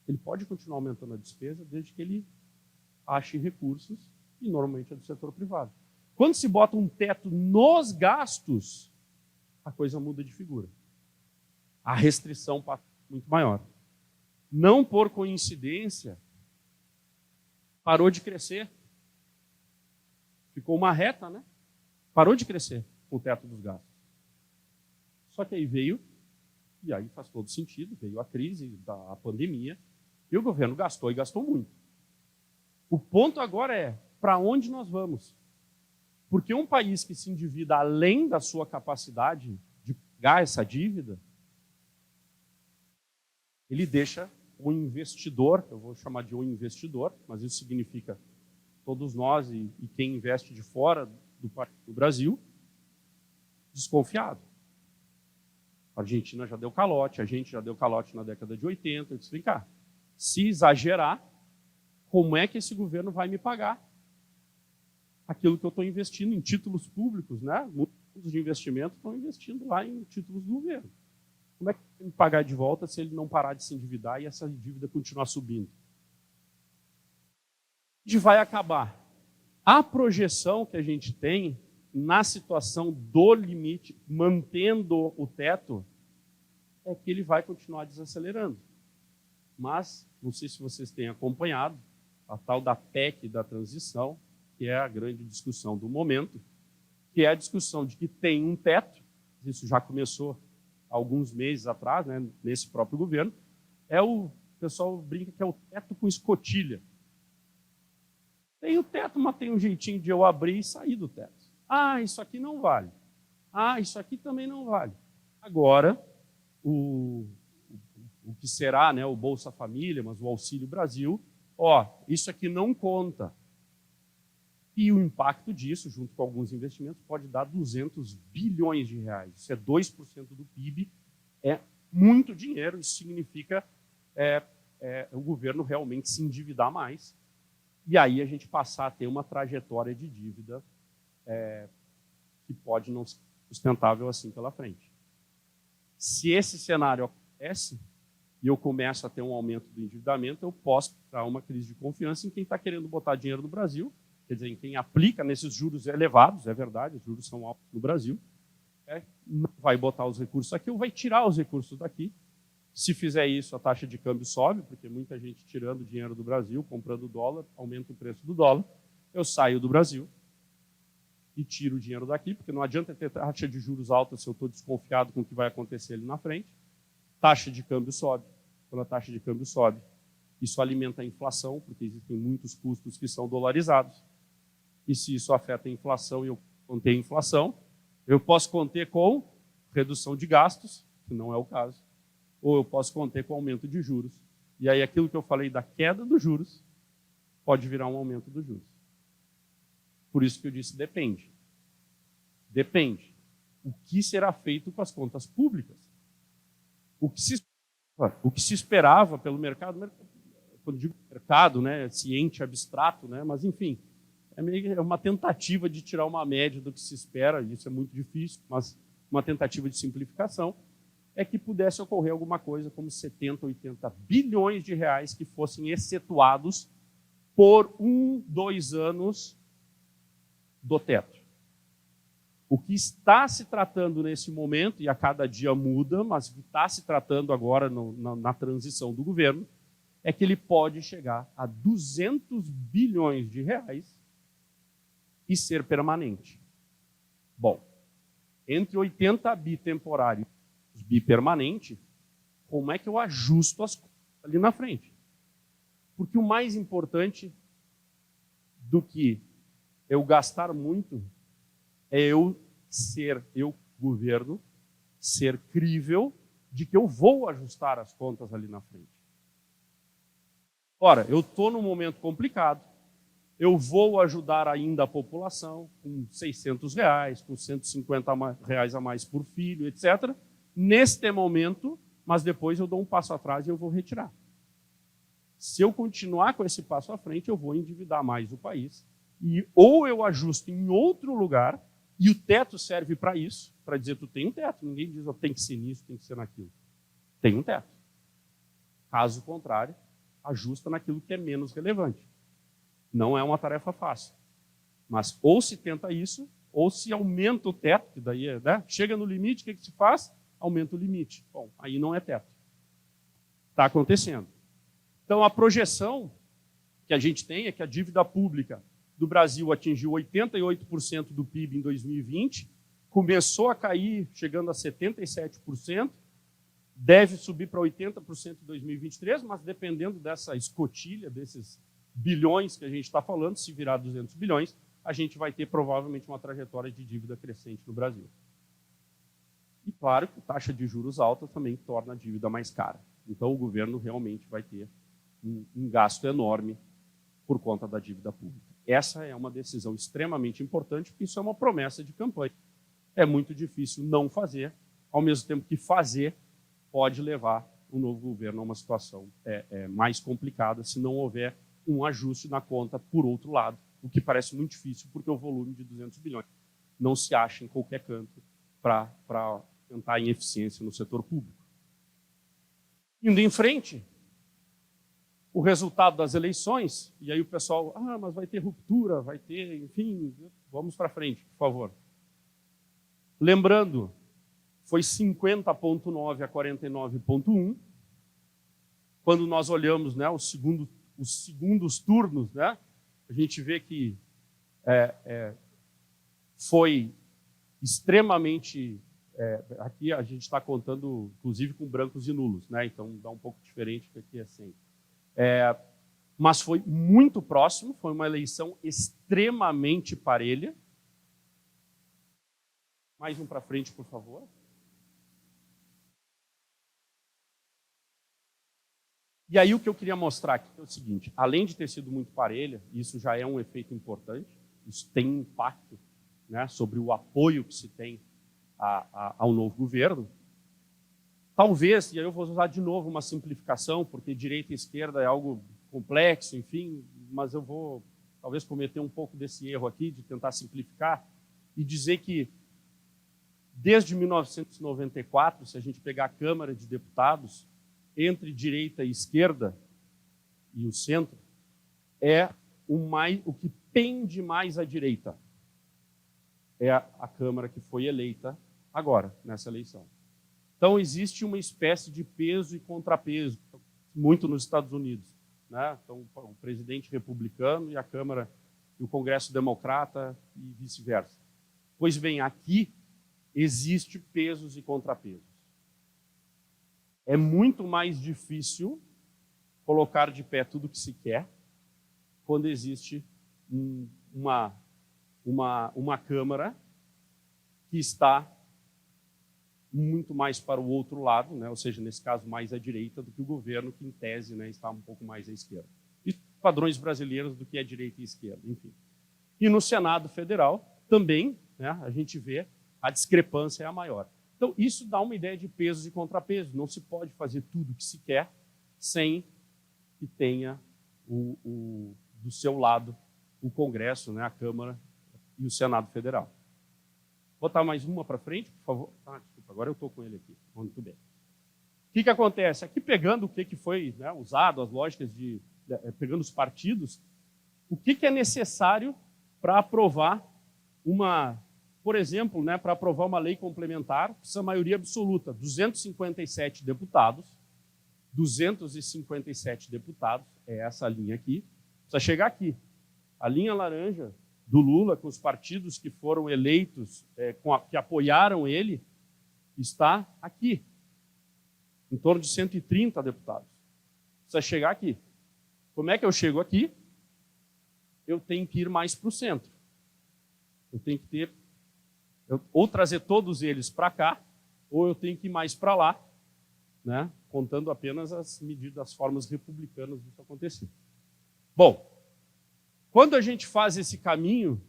Ele pode continuar aumentando a despesa desde que ele ache recursos, e normalmente é do setor privado. Quando se bota um teto nos gastos, a coisa muda de figura. A restrição passa muito maior. Não por coincidência, parou de crescer. Ficou uma reta, né? Parou de crescer com o teto dos gastos. Só que aí veio, e aí faz todo sentido, veio a crise da pandemia, e o governo gastou, e gastou muito. O ponto agora é, para onde nós vamos? Porque um país que se endivida além da sua capacidade de pagar essa dívida, ele deixa o investidor, eu vou chamar de um investidor, mas isso significa todos nós e quem investe de fora do Brasil, desconfiado. A Argentina já deu calote, a gente já deu calote na década de 80. Eu disse, vem cá, se exagerar, como é que esse governo vai me pagar aquilo que eu estou investindo em títulos públicos, né? Muitos fundos de investimento estão investindo lá em títulos do governo. Como é que vai me pagar de volta se ele não parar de se endividar e essa dívida continuar subindo? Onde vai acabar? A projeção que a gente tem na situação do limite, mantendo o teto, é que ele vai continuar desacelerando. Mas, não sei se vocês têm acompanhado, a tal da PEC da transição, que é a grande discussão do momento, que é a discussão de que tem um teto, isso já começou há alguns meses atrás, né, nesse próprio governo, o pessoal brinca que é o teto com escotilha. Tem o teto, mas tem um jeitinho de eu abrir e sair do teto. Ah, isso aqui não vale. Ah, isso aqui também não vale. Agora, o que será, né, o Bolsa Família, mas o Auxílio Brasil, isso aqui não conta. E o impacto disso, junto com alguns investimentos, pode dar 200 bilhões de reais. Isso é 2% do PIB, é muito dinheiro. Isso significa o governo realmente se endividar mais. E aí a gente passar a ter uma trajetória de dívida que pode não ser sustentável assim pela frente. Se esse cenário acontece e eu começo a ter um aumento do endividamento, eu posso dar uma crise de confiança em quem está querendo botar dinheiro no Brasil, quer dizer, em quem aplica nesses juros elevados, é verdade, os juros são altos no Brasil, não vai botar os recursos aqui ou vai tirar os recursos daqui. Se fizer isso, a taxa de câmbio sobe, porque muita gente tirando dinheiro do Brasil, comprando dólar, aumenta o preço do dólar. Eu saio do Brasil e tiro o dinheiro daqui, porque não adianta ter taxa de juros alta se eu estou desconfiado com o que vai acontecer ali na frente. Taxa de câmbio sobe. Quando a taxa de câmbio sobe, isso alimenta a inflação, porque existem muitos custos que são dolarizados. E se isso afeta a inflação e eu conter a inflação, eu posso conter com redução de gastos, que não é o caso, ou eu posso conter com aumento de juros. E aí aquilo que eu falei da queda dos juros pode virar um aumento dos juros. Por isso que eu disse depende. Depende. O que será feito com as contas públicas? O que se esperava pelo mercado, quando digo mercado, né, ciente, abstrato, né, mas enfim, é uma tentativa de tirar uma média do que se espera, isso é muito difícil, mas uma tentativa de simplificação, é que pudesse ocorrer alguma coisa como 70, 80 bilhões de reais que fossem excetuados por 1, 2 anos do teto. O que está se tratando nesse momento, e a cada dia muda, mas o que está se tratando agora na transição do governo, é que ele pode chegar a 200 bilhões de reais e ser permanente. Bom, entre 80 bi temporário e bi permanente, como é que eu ajusto as coisas ali na frente? Porque o mais importante do que eu gastar muito é eu, governo, ser crível de que eu vou ajustar as contas ali na frente. Ora, eu estou num momento complicado, eu vou ajudar ainda a população com R$600, com R$150 a mais por filho, etc. Neste momento, mas depois eu dou um passo atrás e eu vou retirar. Se eu continuar com esse passo à frente, eu vou endividar mais o país. E ou eu ajusto em outro lugar, e o teto serve para isso, para dizer, tu tem um teto. Ninguém diz, tem que ser nisso, tem que ser naquilo. Tem um teto. Caso contrário, ajusta naquilo que é menos relevante. Não é uma tarefa fácil. Mas ou se tenta isso, ou se aumenta o teto, que daí chega no limite, o que se faz? Aumenta o limite. Bom, aí não é teto. Está acontecendo. Então, a projeção que a gente tem é que a dívida pública do Brasil atingiu 88% do PIB em 2020, começou a cair, chegando a 77%, deve subir para 80% em 2023, mas dependendo dessa escotilha, desses bilhões que a gente está falando, se virar 200 bilhões, a gente vai ter provavelmente uma trajetória de dívida crescente no Brasil. E claro que a taxa de juros alta também torna a dívida mais cara. Então o governo realmente vai ter um gasto enorme por conta da dívida pública. Essa é uma decisão extremamente importante, porque isso é uma promessa de campanha. É muito difícil não fazer, ao mesmo tempo que fazer pode levar o novo governo a uma situação mais complicada se não houver um ajuste na conta por outro lado, o que parece muito difícil, porque o volume de 200 bilhões não se acha em qualquer canto para tentar em eficiência no setor público. Indo em frente, o resultado das eleições, e aí o pessoal, mas vai ter ruptura, vai ter, enfim, vamos para frente, por favor. Lembrando, foi 50,9 a 49,1. Quando nós olhamos os segundos turnos, a gente vê que foi extremamente... aqui a gente está contando, inclusive, com brancos e nulos, então dá um pouco diferente, que aqui é 100. Mas foi muito próximo, foi uma eleição extremamente parelha. Mais um para frente, por favor. E aí o que eu queria mostrar aqui é o seguinte, além de ter sido muito parelha, isso já é um efeito importante, isso tem impacto sobre o apoio que se tem ao novo governo. Talvez, e aí eu vou usar de novo uma simplificação, porque direita e esquerda é algo complexo, enfim, mas eu vou talvez cometer um pouco desse erro aqui, de tentar simplificar, e dizer que desde 1994, se a gente pegar a Câmara de Deputados, entre direita e esquerda, e o centro, é o que pende mais à direita. É a Câmara que foi eleita agora, nessa eleição. Então, existe uma espécie de peso e contrapeso, muito nos Estados Unidos. Então, o presidente republicano e a Câmara e o Congresso democrata e vice-versa. Pois bem, aqui existe pesos e contrapesos. É muito mais difícil colocar de pé tudo o que se quer quando existe uma Câmara que está muito mais para o outro lado, ou seja, nesse caso mais à direita do que o governo, que em tese está um pouco mais à esquerda. E padrões brasileiros do que é direita e esquerda, enfim. E no Senado Federal também, a gente vê a discrepância é a maior. Então, isso dá uma ideia de pesos e contrapesos. Não se pode fazer tudo o que se quer sem que tenha do seu lado o Congresso, a Câmara e o Senado Federal. Vou botar mais uma para frente, por favor. Desculpa, agora eu estou com ele aqui. Muito bem. O que acontece? Aqui pegando o que foi usado, as lógicas pegando os partidos, o que é necessário para aprovar por exemplo, para aprovar uma lei complementar, precisa maioria absoluta, 257 deputados, é essa linha aqui, precisa chegar aqui. A linha laranja do Lula, com os partidos que foram eleitos, que apoiaram ele, está aqui, em torno de 130 deputados. Precisa chegar aqui. Como é que eu chego aqui? Eu tenho que ir mais para o centro. Eu tenho que ou trazer todos eles para cá, ou eu tenho que ir mais para lá, contando apenas as medidas, as formas republicanas disso acontecer. Bom, quando a gente faz esse caminho,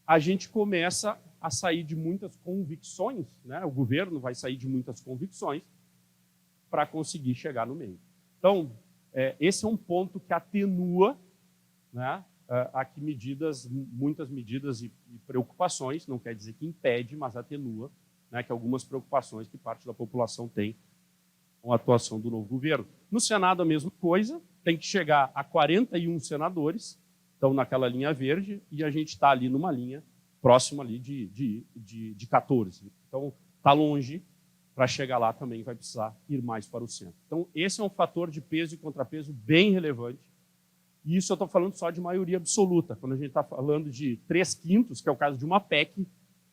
a gente começa a sair de muitas convicções, o governo vai sair de muitas convicções para conseguir chegar no meio. Então, esse é um ponto que atenua, né, aqui muitas medidas e preocupações, não quer dizer que impede, mas atenua, né, que algumas preocupações que parte da população tem com a atuação do novo governo. No Senado, a mesma coisa, tem que chegar a 41 senadores, estão naquela linha verde, e a gente está ali numa linha próxima ali de 14. Então, está longe, para chegar lá também vai precisar ir mais para o centro. Então, esse é um fator de peso e contrapeso bem relevante, e isso eu estou falando só de maioria absoluta. Quando a gente está falando de 3/5, que é o caso de uma PEC,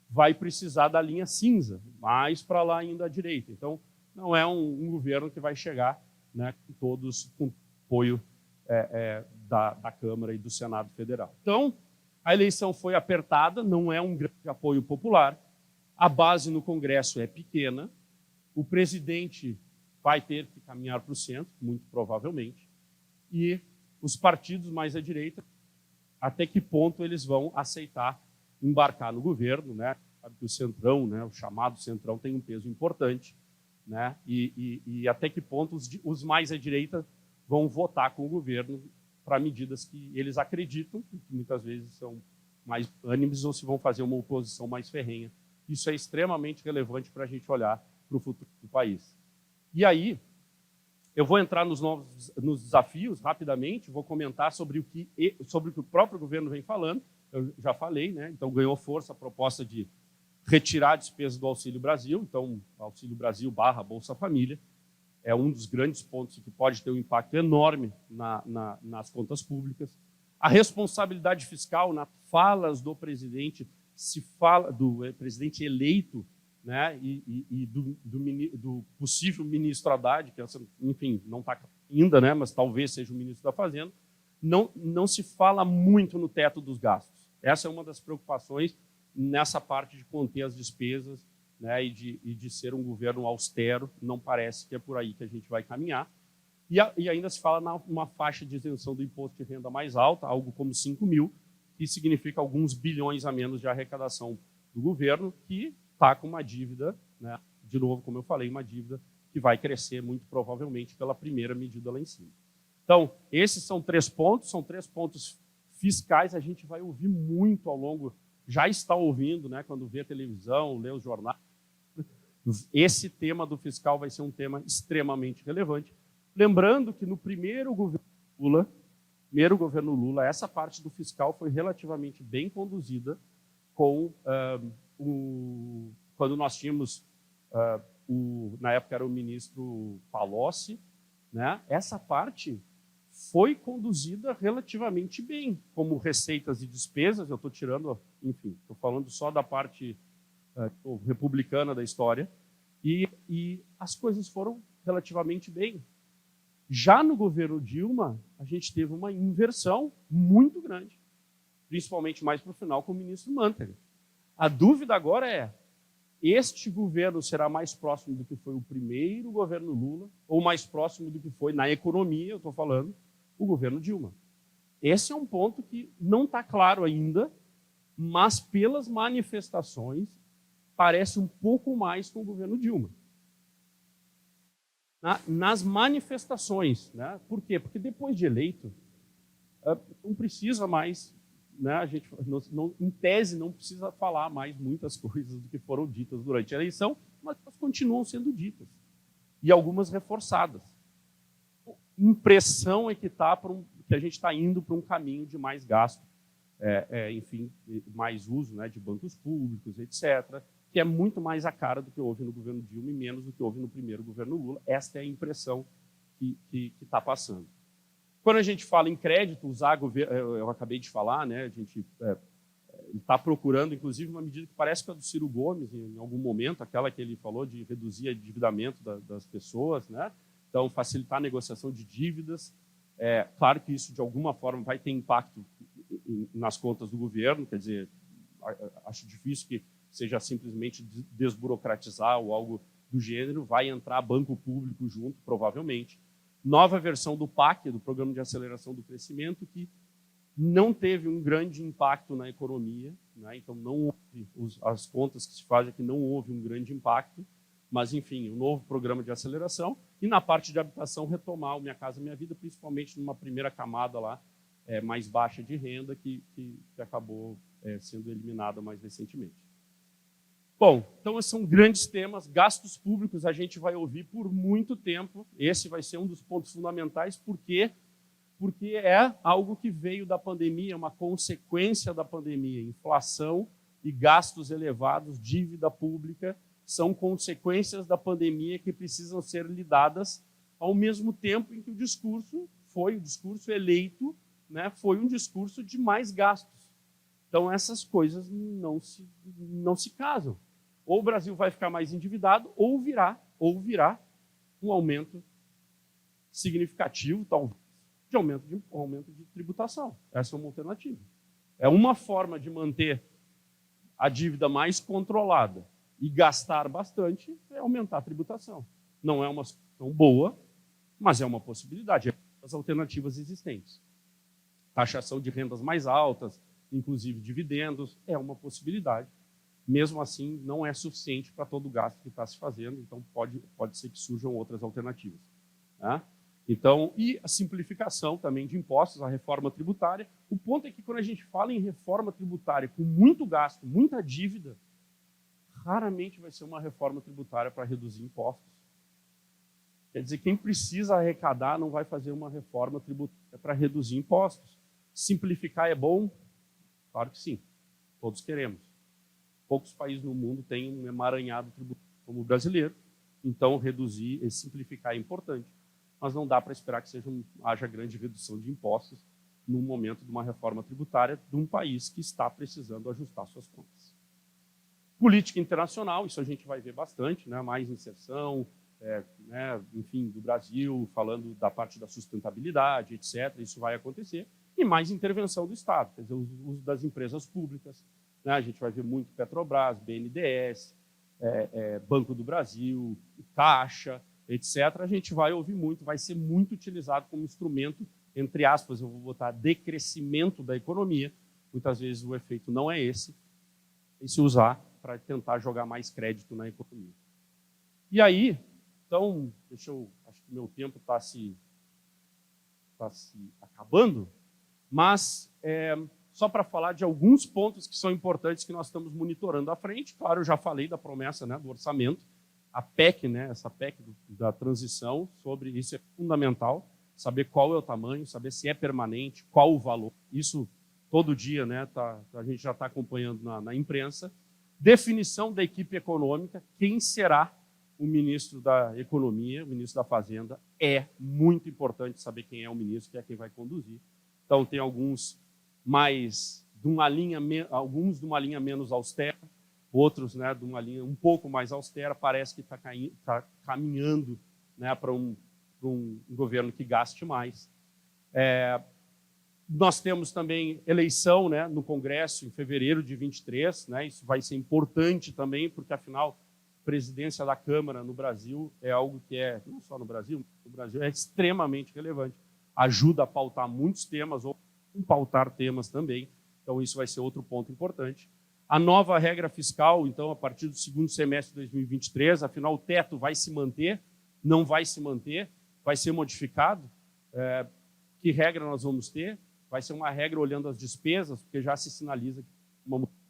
vai precisar da linha cinza, mais para lá ainda à direita. Então, não é um governo que vai chegar, né, com apoio da Câmara e do Senado Federal. Então, a eleição foi apertada, não é um grande apoio popular, a base no Congresso é pequena, o presidente vai ter que caminhar para o centro, muito provavelmente, e os partidos mais à direita, até que ponto eles vão aceitar embarcar no governo, né? Sabe que o Centrão, né, o chamado Centrão, tem um peso importante, né? E até que ponto os mais à direita vão votar com o governo para medidas que eles acreditam, que muitas vezes são mais ânimes, ou se vão fazer uma oposição mais ferrenha. Isso é extremamente relevante para a gente olhar para o futuro do país. E aí, eu vou entrar nos desafios rapidamente, vou comentar sobre o que o próprio governo vem falando. Eu já falei, né? Então ganhou força a proposta de retirar a despesa do Auxílio Brasil. Então, Auxílio Brasil / Bolsa Família é um dos grandes pontos que pode ter um impacto enorme nas contas públicas. A responsabilidade fiscal, nas falas do presidente, se fala do presidente eleito, né, e do possível ministro Haddad, que, enfim, não está ainda, né, mas talvez seja o ministro da Fazenda, não se fala muito no teto dos gastos. Essa é uma das preocupações nessa parte de conter as despesas, né, e de ser um governo austero. Não parece que é por aí que a gente vai caminhar. E ainda se fala numa faixa de isenção do imposto de renda mais alta, algo como 5 mil, que significa alguns bilhões a menos de arrecadação do governo, que está com uma dívida, né, de novo, como eu falei, uma dívida que vai crescer muito provavelmente pela primeira medida lá em cima. Então, esses são 3 pontos, são 3 pontos fiscais, a gente vai ouvir muito ao longo, já está ouvindo, né, quando vê a televisão, lê os jornais. Esse tema do fiscal vai ser um tema extremamente relevante. Lembrando que no primeiro governo Lula, essa parte do fiscal foi relativamente bem conduzida com quando nós tínhamos, na época era o ministro Palocci, né? Essa parte foi conduzida relativamente bem, como receitas e despesas. Eu estou tirando, enfim, estou falando só da parte republicana da história, e as coisas foram relativamente bem. Já no governo Dilma, a gente teve uma inversão muito grande, principalmente mais para o final com o ministro Mantega. A dúvida agora é, este governo será mais próximo do que foi o primeiro governo Lula, ou mais próximo do que foi, na economia, eu estou falando, o governo Dilma? Esse é um ponto que não está claro ainda, mas pelas manifestações, parece um pouco mais com o governo Dilma. Nas manifestações, né? Por quê? Porque depois de eleito, não precisa mais, né? A gente, em tese, não precisa falar mais muitas coisas do que foram ditas durante a eleição, mas elas continuam sendo ditas, e algumas reforçadas. A impressão é que a gente está indo para um caminho de mais gasto, enfim, mais uso, né, de bancos públicos, etc., que é muito mais a cara do que houve no governo Dilma e menos do que houve no primeiro governo Lula. Esta é a impressão que está passando. Quando a gente fala em crédito, eu acabei de falar, né, a gente está procurando, inclusive, uma medida que parece que é do Ciro Gomes, em algum momento, aquela que ele falou de reduzir o endividamento das pessoas, né? Então, facilitar a negociação de dívidas. Claro que isso, de alguma forma, vai ter impacto nas contas do governo, quer dizer, acho difícil que seja simplesmente desburocratizar ou algo do gênero, vai entrar banco público junto, provavelmente. Nova versão do PAC, do Programa de Aceleração do Crescimento, que não teve um grande impacto na economia, né? Então não houve, as contas que se fazem aqui não houve um grande impacto, Mas, enfim, um novo programa de aceleração. E na parte de habitação, retomar o Minha Casa Minha Vida, principalmente numa primeira camada lá, mais baixa de renda, que acabou sendo eliminada mais recentemente. Bom, então esses são grandes temas. Gastos públicos a gente vai ouvir por muito tempo. Esse vai ser um dos pontos fundamentais. Por quê? Porque é algo que veio da pandemia, uma consequência da pandemia. Inflação e gastos elevados, dívida pública, são consequências da pandemia que precisam ser lidadas ao mesmo tempo em que o discurso eleito, né, foi um discurso de mais gastos. Então, essas coisas não se casam. Ou o Brasil vai ficar mais endividado, ou virá um aumento significativo, talvez, de aumento de tributação. Essa é uma alternativa. É uma forma de manter a dívida mais controlada e gastar bastante, é aumentar a tributação. Não é uma solução boa, mas é uma possibilidade. É uma das alternativas existentes. Taxação de rendas mais altas, inclusive dividendos, é uma possibilidade. Mesmo assim, não é suficiente para todo o gasto que está se fazendo, então pode ser que surjam outras alternativas. Tá? Então, e a simplificação também de impostos, a reforma tributária. O ponto é que quando a gente fala em reforma tributária com muito gasto, muita dívida, raramente vai ser uma reforma tributária para reduzir impostos. Quer dizer, quem precisa arrecadar não vai fazer uma reforma tributária para reduzir impostos. Simplificar é bom? Claro que sim, todos queremos. Poucos países no mundo têm um emaranhado tributário como o brasileiro, então reduzir e simplificar é importante. Mas não dá para esperar que haja grande redução de impostos no momento de uma reforma tributária de um país que está precisando ajustar suas contas. Política internacional, isso a gente vai ver bastante, né? Mais inserção, enfim, do Brasil, falando da parte da sustentabilidade, etc. Isso vai acontecer. E mais intervenção do Estado, quer dizer, o uso das empresas públicas. Né? A gente vai ver muito Petrobras, BNDES, Banco do Brasil, Caixa, etc. A gente vai ouvir muito, vai ser muito utilizado como instrumento, entre aspas, eu vou botar decrescimento da economia. Muitas vezes o efeito não é esse, e se usar para tentar jogar mais crédito na economia. E aí, então, acho que meu tempo está se acabando, mas só para falar de alguns pontos que são importantes que nós estamos monitorando à frente. Claro, eu já falei da promessa, né, do orçamento, a PEC, né, essa PEC da transição, sobre isso é fundamental, saber qual é o tamanho, saber se é permanente, qual o valor. Isso todo dia, né, a gente já está acompanhando na imprensa. Definição da equipe econômica, quem será o ministro da Economia, o ministro da Fazenda. É muito importante saber quem é o ministro, que é quem vai conduzir. Então, tem alguns de uma linha menos austera, outros, né, de uma linha um pouco mais austera. Parece que está caminhando, né, para um governo que gaste mais. Nós temos também eleição, né, no Congresso em fevereiro de 23, né, isso vai ser importante também, porque, afinal, a presidência da Câmara no Brasil é algo que não só no Brasil é extremamente relevante. Ajuda a pautar muitos temas, ou pautar temas também, então isso vai ser outro ponto importante. A nova regra fiscal, então, a partir do segundo semestre de 2023, afinal, o teto vai se manter, não vai se manter, vai ser modificado. Que regra nós vamos ter? Vai ser uma regra olhando as despesas, porque já se sinaliza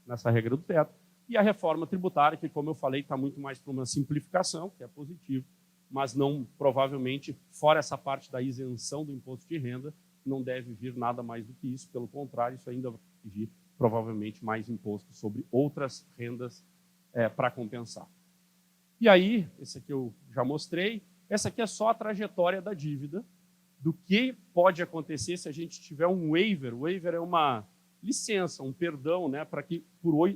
nessa regra do teto. E a reforma tributária, que, como eu falei, está muito mais para uma simplificação, que é positivo, mas não, provavelmente, fora essa parte da isenção do imposto de renda, não deve vir nada mais do que isso. Pelo contrário, isso ainda vai exigir, provavelmente, mais imposto sobre outras rendas para compensar. E aí, esse aqui eu já mostrei, essa aqui é só a trajetória da dívida, do que pode acontecer se a gente tiver um waiver. O waiver é uma licença, um perdão, né, para que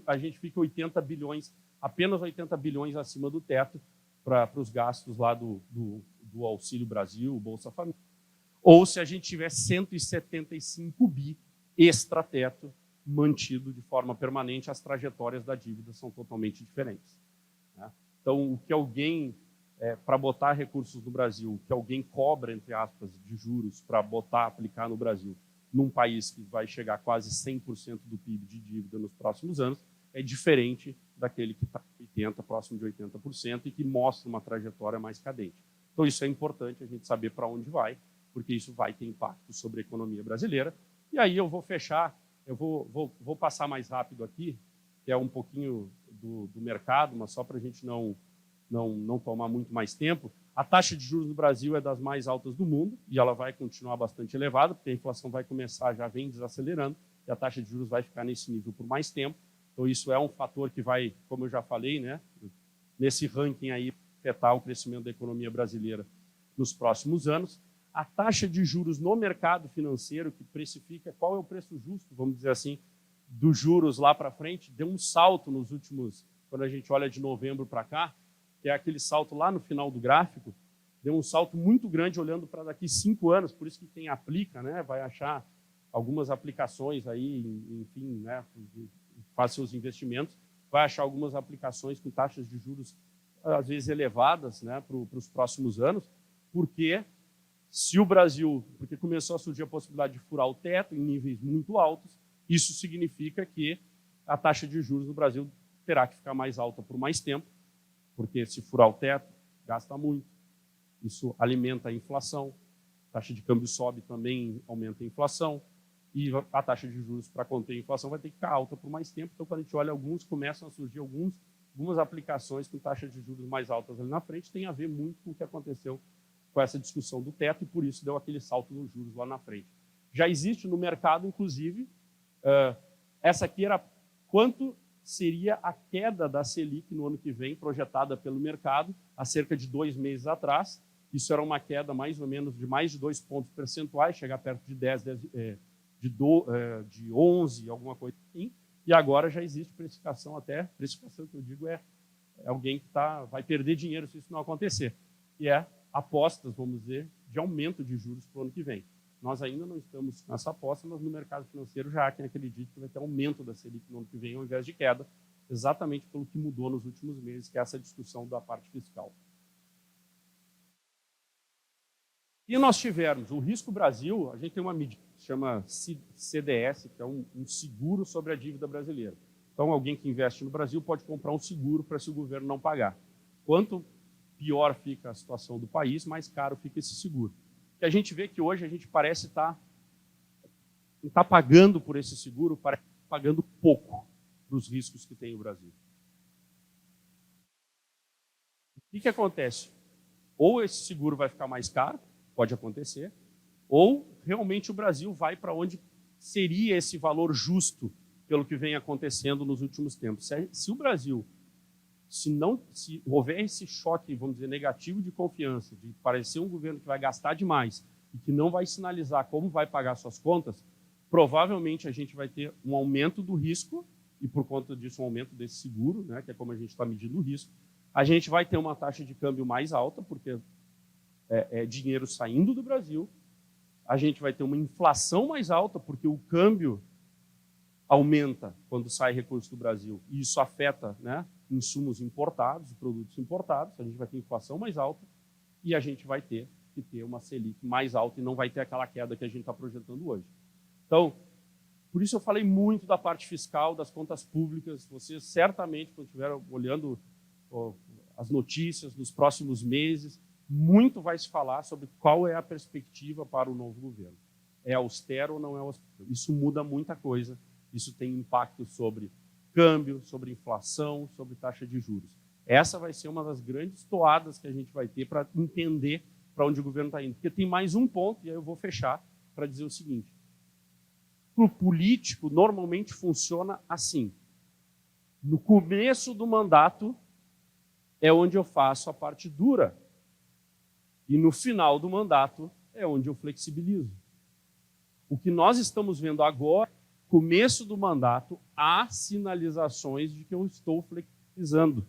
a gente fique 80 bilhões, apenas 80 bilhões acima do teto para os gastos lá do Auxílio Brasil, Bolsa Família. Ou se a gente tiver 175 bi extra-teto mantido de forma permanente, as trajetórias da dívida são totalmente diferentes. Né? Então, o que alguém... para botar recursos no Brasil, que alguém cobra, entre aspas, de juros para aplicar no Brasil, num país que vai chegar a quase 100% do PIB de dívida nos próximos anos, é diferente daquele que está 80%, próximo de 80%, e que mostra uma trajetória mais cadente. Então, isso é importante a gente saber para onde vai, porque isso vai ter impacto sobre a economia brasileira. E aí eu vou fechar, eu vou passar mais rápido aqui, que é um pouquinho do mercado, mas só para a gente não tomar muito mais tempo. A taxa de juros no Brasil é das mais altas do mundo e ela vai continuar bastante elevada, porque a inflação vai começar, já vem desacelerando, e a taxa de juros vai ficar nesse nível por mais tempo. Então, isso é um fator que vai, como eu já falei, né, nesse ranking aí, afetar o crescimento da economia brasileira nos próximos anos. A taxa de juros no mercado financeiro, que precifica qual é o preço justo, vamos dizer assim, dos juros lá para frente, deu um salto nos últimos, quando a gente olha de novembro para cá, que é aquele salto lá no final do gráfico, deu um salto muito grande olhando para daqui 5 anos, por isso que quem aplica, né, vai achar algumas aplicações aí, enfim, né, faz seus investimentos, vai achar algumas aplicações com taxas de juros às vezes elevadas, né, para os próximos anos, porque se o Brasil, porque começou a surgir a possibilidade de furar o teto em níveis muito altos, isso significa que a taxa de juros no Brasil terá que ficar mais alta por mais tempo, porque se furar o teto, gasta muito, isso alimenta a inflação, a taxa de câmbio sobe também, aumenta a inflação, e a taxa de juros para conter a inflação vai ter que ficar alta por mais tempo. Então, quando a gente olha começam a surgir algumas aplicações com taxas de juros mais altas ali na frente, tem a ver muito com o que aconteceu com essa discussão do teto, e por isso deu aquele salto nos juros lá na frente. Já existe no mercado, inclusive, essa aqui era quanto seria a queda da Selic no ano que vem, projetada pelo mercado, há cerca de 2 meses atrás. Isso era uma queda mais ou menos de mais de 2 pontos percentuais, chegar perto de 11, alguma coisa assim. E agora já existe precificação até, precificação que eu digo é alguém que vai perder dinheiro se isso não acontecer, que é apostas, vamos dizer, de aumento de juros para o ano que vem. Nós ainda não estamos nessa aposta, mas no mercado financeiro já há quem acredite que vai ter aumento da Selic no ano que vem ao invés de queda, exatamente pelo que mudou nos últimos meses, que é essa discussão da parte fiscal. E nós tivemos o Risco Brasil, a gente tem uma medida que se chama CDS, que é um seguro sobre a dívida brasileira. Então, alguém que investe no Brasil pode comprar um seguro para se o governo não pagar. Quanto pior fica a situação do país, mais caro fica esse seguro. Que a gente vê que hoje a gente parece estar pagando por esse seguro, parece pagando pouco para os riscos que tem o Brasil. O que acontece? Ou esse seguro vai ficar mais caro, pode acontecer, ou realmente o Brasil vai para onde seria esse valor justo pelo que vem acontecendo nos últimos tempos. Se o Brasil, se houver esse choque, vamos dizer, negativo de confiança, de parecer um governo que vai gastar demais e que não vai sinalizar como vai pagar suas contas, provavelmente a gente vai ter um aumento do risco, e por conta disso um aumento desse seguro, né, que é como a gente está medindo o risco. A gente vai ter uma taxa de câmbio mais alta, porque é dinheiro saindo do Brasil. A gente vai ter uma inflação mais alta, porque o câmbio aumenta quando sai recurso do Brasil, e isso afeta, né, insumos importados, produtos importados. A gente vai ter inflação mais alta e a gente vai ter que ter uma Selic mais alta e não vai ter aquela queda que a gente está projetando hoje. Então, por isso eu falei muito da parte fiscal, das contas públicas. Vocês certamente, quando estiverem olhando as notícias nos próximos meses, muito vai se falar sobre qual é a perspectiva para o novo governo. É austero ou não é austero? Isso muda muita coisa. Isso tem impacto sobre câmbio, sobre inflação, sobre taxa de juros. Essa vai ser uma das grandes toadas que a gente vai ter para entender para onde o governo está indo. Porque tem mais um ponto, e aí eu vou fechar, para dizer o seguinte. Para o político, normalmente funciona assim. No começo do mandato é onde eu faço a parte dura. E no final do mandato é onde eu flexibilizo. O que nós estamos vendo agora, começo do mandato, há sinalizações de que eu estou flexibilizando.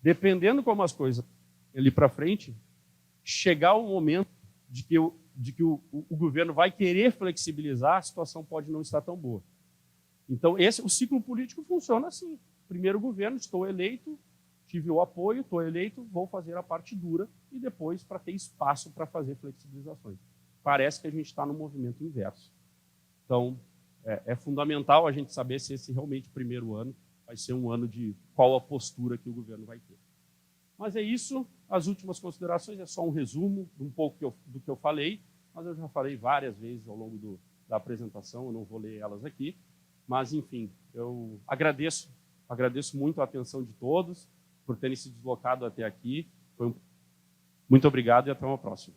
Dependendo como as coisas ali para frente, chegar o momento de que o governo vai querer flexibilizar, a situação pode não estar tão boa. Então, o ciclo político funciona assim. Primeiro governo, estou eleito, tive o apoio, estou eleito, vou fazer a parte dura e depois para ter espaço para fazer flexibilizações. Parece que a gente está no movimento inverso. Então, é fundamental a gente saber se esse realmente primeiro ano vai ser um ano de qual a postura que o governo vai ter. Mas é isso, as últimas considerações, é só um resumo de um pouco do que eu falei, mas eu já falei várias vezes ao longo da apresentação, eu não vou ler elas aqui, mas, enfim, eu agradeço muito a atenção de todos por terem se deslocado até aqui. Muito obrigado e até uma próxima.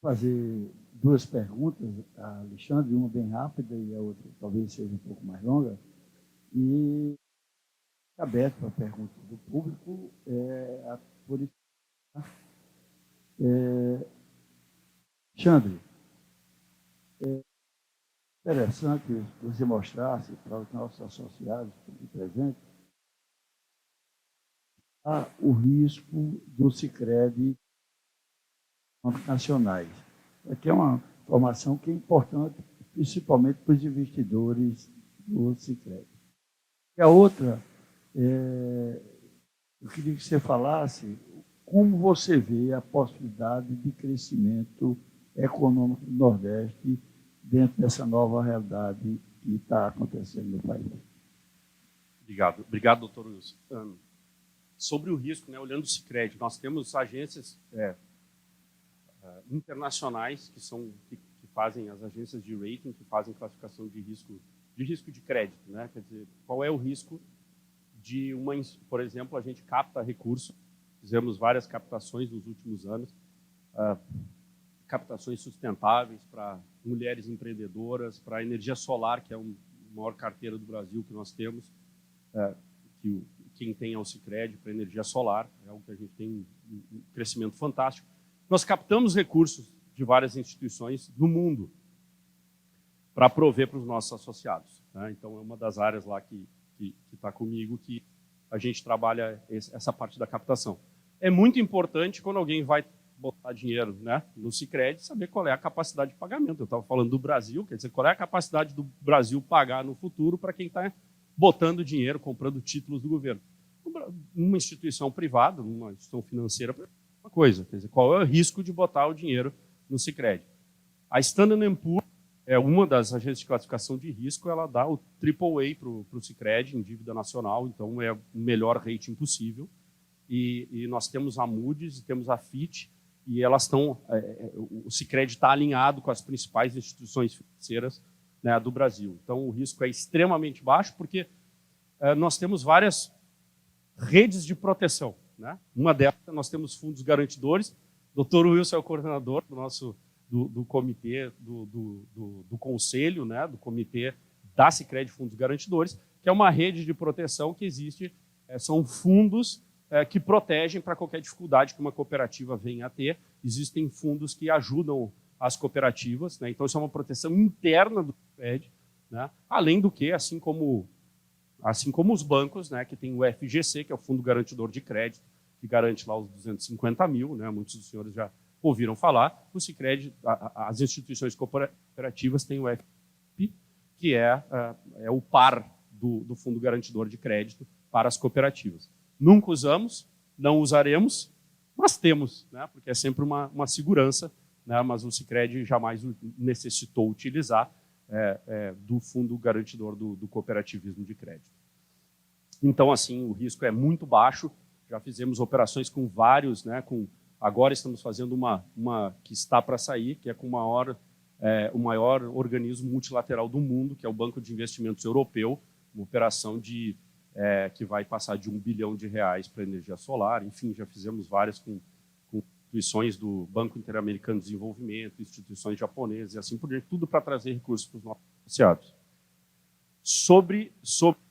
Fazer duas perguntas a Alexandre, uma bem rápida e a outra talvez seja um pouco mais longa. E aberto para perguntas do público, por isso. Alexandre, é interessante que você mostrasse para os nossos associados aqui presentes o risco do Sicredi nacionais. Aqui é uma informação que é importante, principalmente para os investidores do Sicredi. E a outra, eu queria que você falasse como você vê a possibilidade de crescimento econômico do Nordeste dentro dessa nova realidade que está acontecendo no país. Obrigado, doutor Wilson. Sobre o risco, né, olhando o Sicredi, nós temos agências internacionais que fazem as agências de rating, que fazem classificação de risco de crédito, né? Quer dizer, qual é o risco de por exemplo, a gente capta recursos, fizemos várias captações nos últimos anos, captações sustentáveis para mulheres empreendedoras, para a energia solar, que é a maior carteira do Brasil que nós temos, que quem tem é o Sicredi para energia solar, é algo que a gente tem um crescimento fantástico. Nós captamos recursos de várias instituições do mundo para prover para os nossos associados, né? Então, é uma das áreas lá que está comigo que a gente trabalha essa parte da captação. É muito importante quando alguém vai botar dinheiro, né, no Sicredi, saber qual é a capacidade de pagamento. Eu estava falando do Brasil, quer dizer, qual é a capacidade do Brasil pagar no futuro para quem está botando dinheiro, comprando títulos do governo. Uma instituição privada, uma instituição financeira, uma coisa, quer dizer, qual é o risco de botar o dinheiro no Sicredi. A Standard & Poor's é uma das agências de classificação de risco, ela dá o AAA para o Sicredi em dívida nacional, então é o melhor rating possível. E nós temos a Moody's e temos a Fitch, e elas estão, o Sicredi está alinhado com as principais instituições financeiras, né, do Brasil. Então o risco é extremamente baixo, porque nós temos várias redes de proteção, né? Uma delas, nós temos fundos garantidores. O Dr. Wilson é o coordenador do comitê, do conselho, né, do comitê da Sicredi Fundos Garantidores, que é uma rede de proteção que existe, são fundos que protegem para qualquer dificuldade que uma cooperativa venha a ter. Existem fundos que ajudam as cooperativas, né? Então isso é uma proteção interna do Sicredi, né? Além do que, assim como os bancos, né, que tem o FGC, que é o Fundo Garantidor de Crédito, que garante lá os 250 mil, né? Muitos dos senhores já ouviram falar. O Sicredi, as instituições cooperativas têm o FP, que é o par do Fundo Garantidor de Crédito para as cooperativas. Nunca usamos, não usaremos, mas temos, né? Porque é sempre uma segurança, né? Mas o Sicredi jamais necessitou utilizar do Fundo Garantidor do Cooperativismo de Crédito. Então, assim, o risco é muito baixo. Já fizemos operações com vários, né? Agora estamos fazendo uma que está para sair, que é com o maior organismo multilateral do mundo, que é o Banco de Investimentos Europeu, uma operação que vai passar de R$1 bilhão para energia solar. Enfim, já fizemos várias com instituições do Banco Interamericano de Desenvolvimento, instituições japonesas e assim por diante, tudo para trazer recursos para os nossos associados. Sobre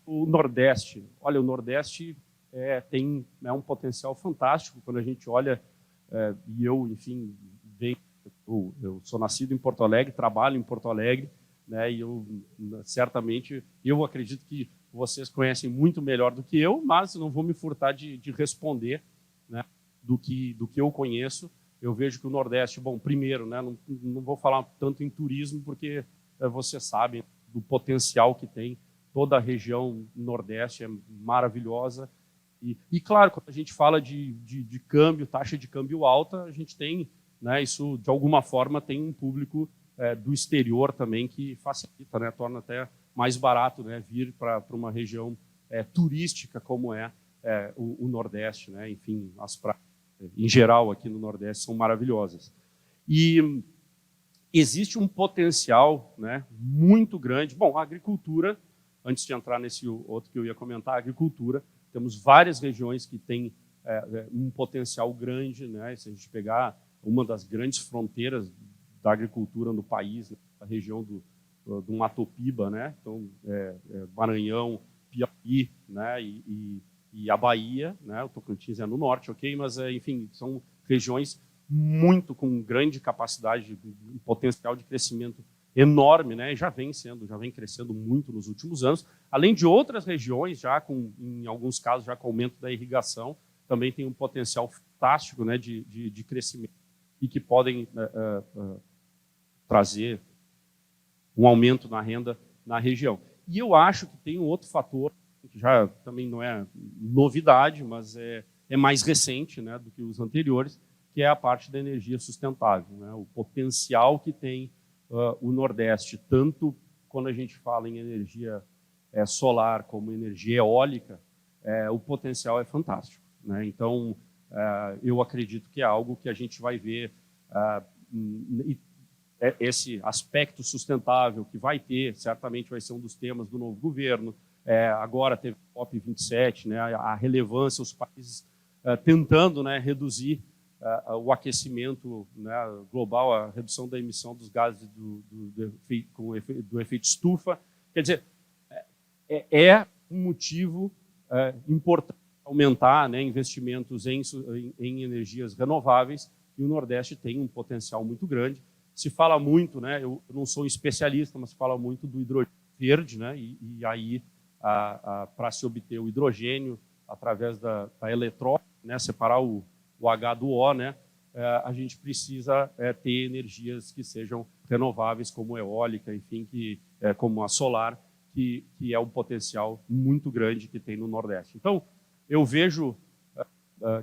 o Nordeste, olha, o Nordeste tem um potencial fantástico quando a gente olha, e eu, enfim, eu sou nascido em Porto Alegre, trabalho em Porto Alegre, né, e certamente, eu acredito que vocês conhecem muito melhor do que eu, mas não vou me furtar de responder, né, do que eu conheço. Eu vejo que o Nordeste, bom, primeiro, né, não vou falar tanto em turismo, porque vocês sabem do potencial que tem. Toda a região Nordeste é maravilhosa. E claro, quando a gente fala de câmbio, taxa de câmbio alta, a gente tem, né, isso de alguma forma tem um público do exterior também que facilita, né, torna até mais barato, né, vir para uma região turística como o Nordeste, né, enfim, as praias em geral aqui no Nordeste são maravilhosas. E existe um potencial, né, muito grande. Bom, a agricultura, antes de entrar nesse outro que eu ia comentar, a agricultura, temos várias regiões que têm um potencial grande, né, se a gente pegar uma das grandes fronteiras da agricultura no país, né, a região do Mato Piba, né, então, Maranhão, Piauí, né, e a Bahia, né, o Tocantins é no norte, ok, mas, enfim, são regiões com grande capacidade, um potencial de crescimento enorme, né, já vem crescendo muito nos últimos anos, além de outras regiões, já em alguns casos, já com aumento da irrigação, também tem um potencial fantástico, né, de crescimento e que podem trazer um aumento na renda na região. E eu acho que tem um outro fator, que já também não é novidade, mas é mais recente, né, do que os anteriores, que é a parte da energia sustentável, né, o potencial que tem o Nordeste, tanto quando a gente fala em energia solar como energia eólica, o potencial é fantástico, né? Então, eu acredito que é algo que a gente vai ver, esse aspecto sustentável que vai ter, certamente vai ser um dos temas do novo governo. Agora teve o COP27, né, a relevância, os países tentando, né, reduzir o aquecimento, né, global, a redução da emissão dos gases do efeito estufa. Quer dizer, é um motivo importante aumentar, né, investimentos em energias renováveis, e o Nordeste tem um potencial muito grande. Se fala muito, né, eu não sou um especialista, mas se fala muito do hidrogênio verde, né, e aí, para se obter o hidrogênio através da eletrólise, né, separar o H do O, né, a gente precisa ter energias que sejam renováveis, como eólica, enfim, como a solar, que é um potencial muito grande que tem no Nordeste. Então, eu vejo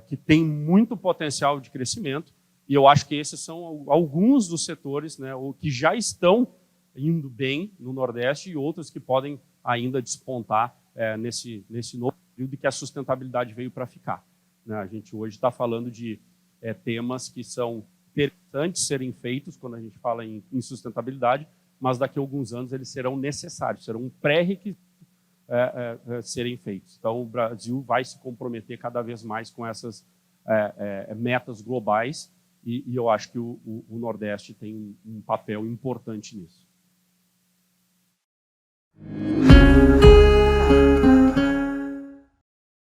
que tem muito potencial de crescimento, e eu acho que esses são alguns dos setores, né, que já estão indo bem no Nordeste e outros que podem ainda despontar nesse novo período, que a sustentabilidade veio para ficar. A gente hoje está falando de temas que são interessantes serem feitos quando a gente fala em sustentabilidade, mas daqui a alguns anos eles serão necessários, serão um pré-requisito serem feitos. Então, o Brasil vai se comprometer cada vez mais com essas metas globais, e eu acho que o Nordeste tem um papel importante nisso.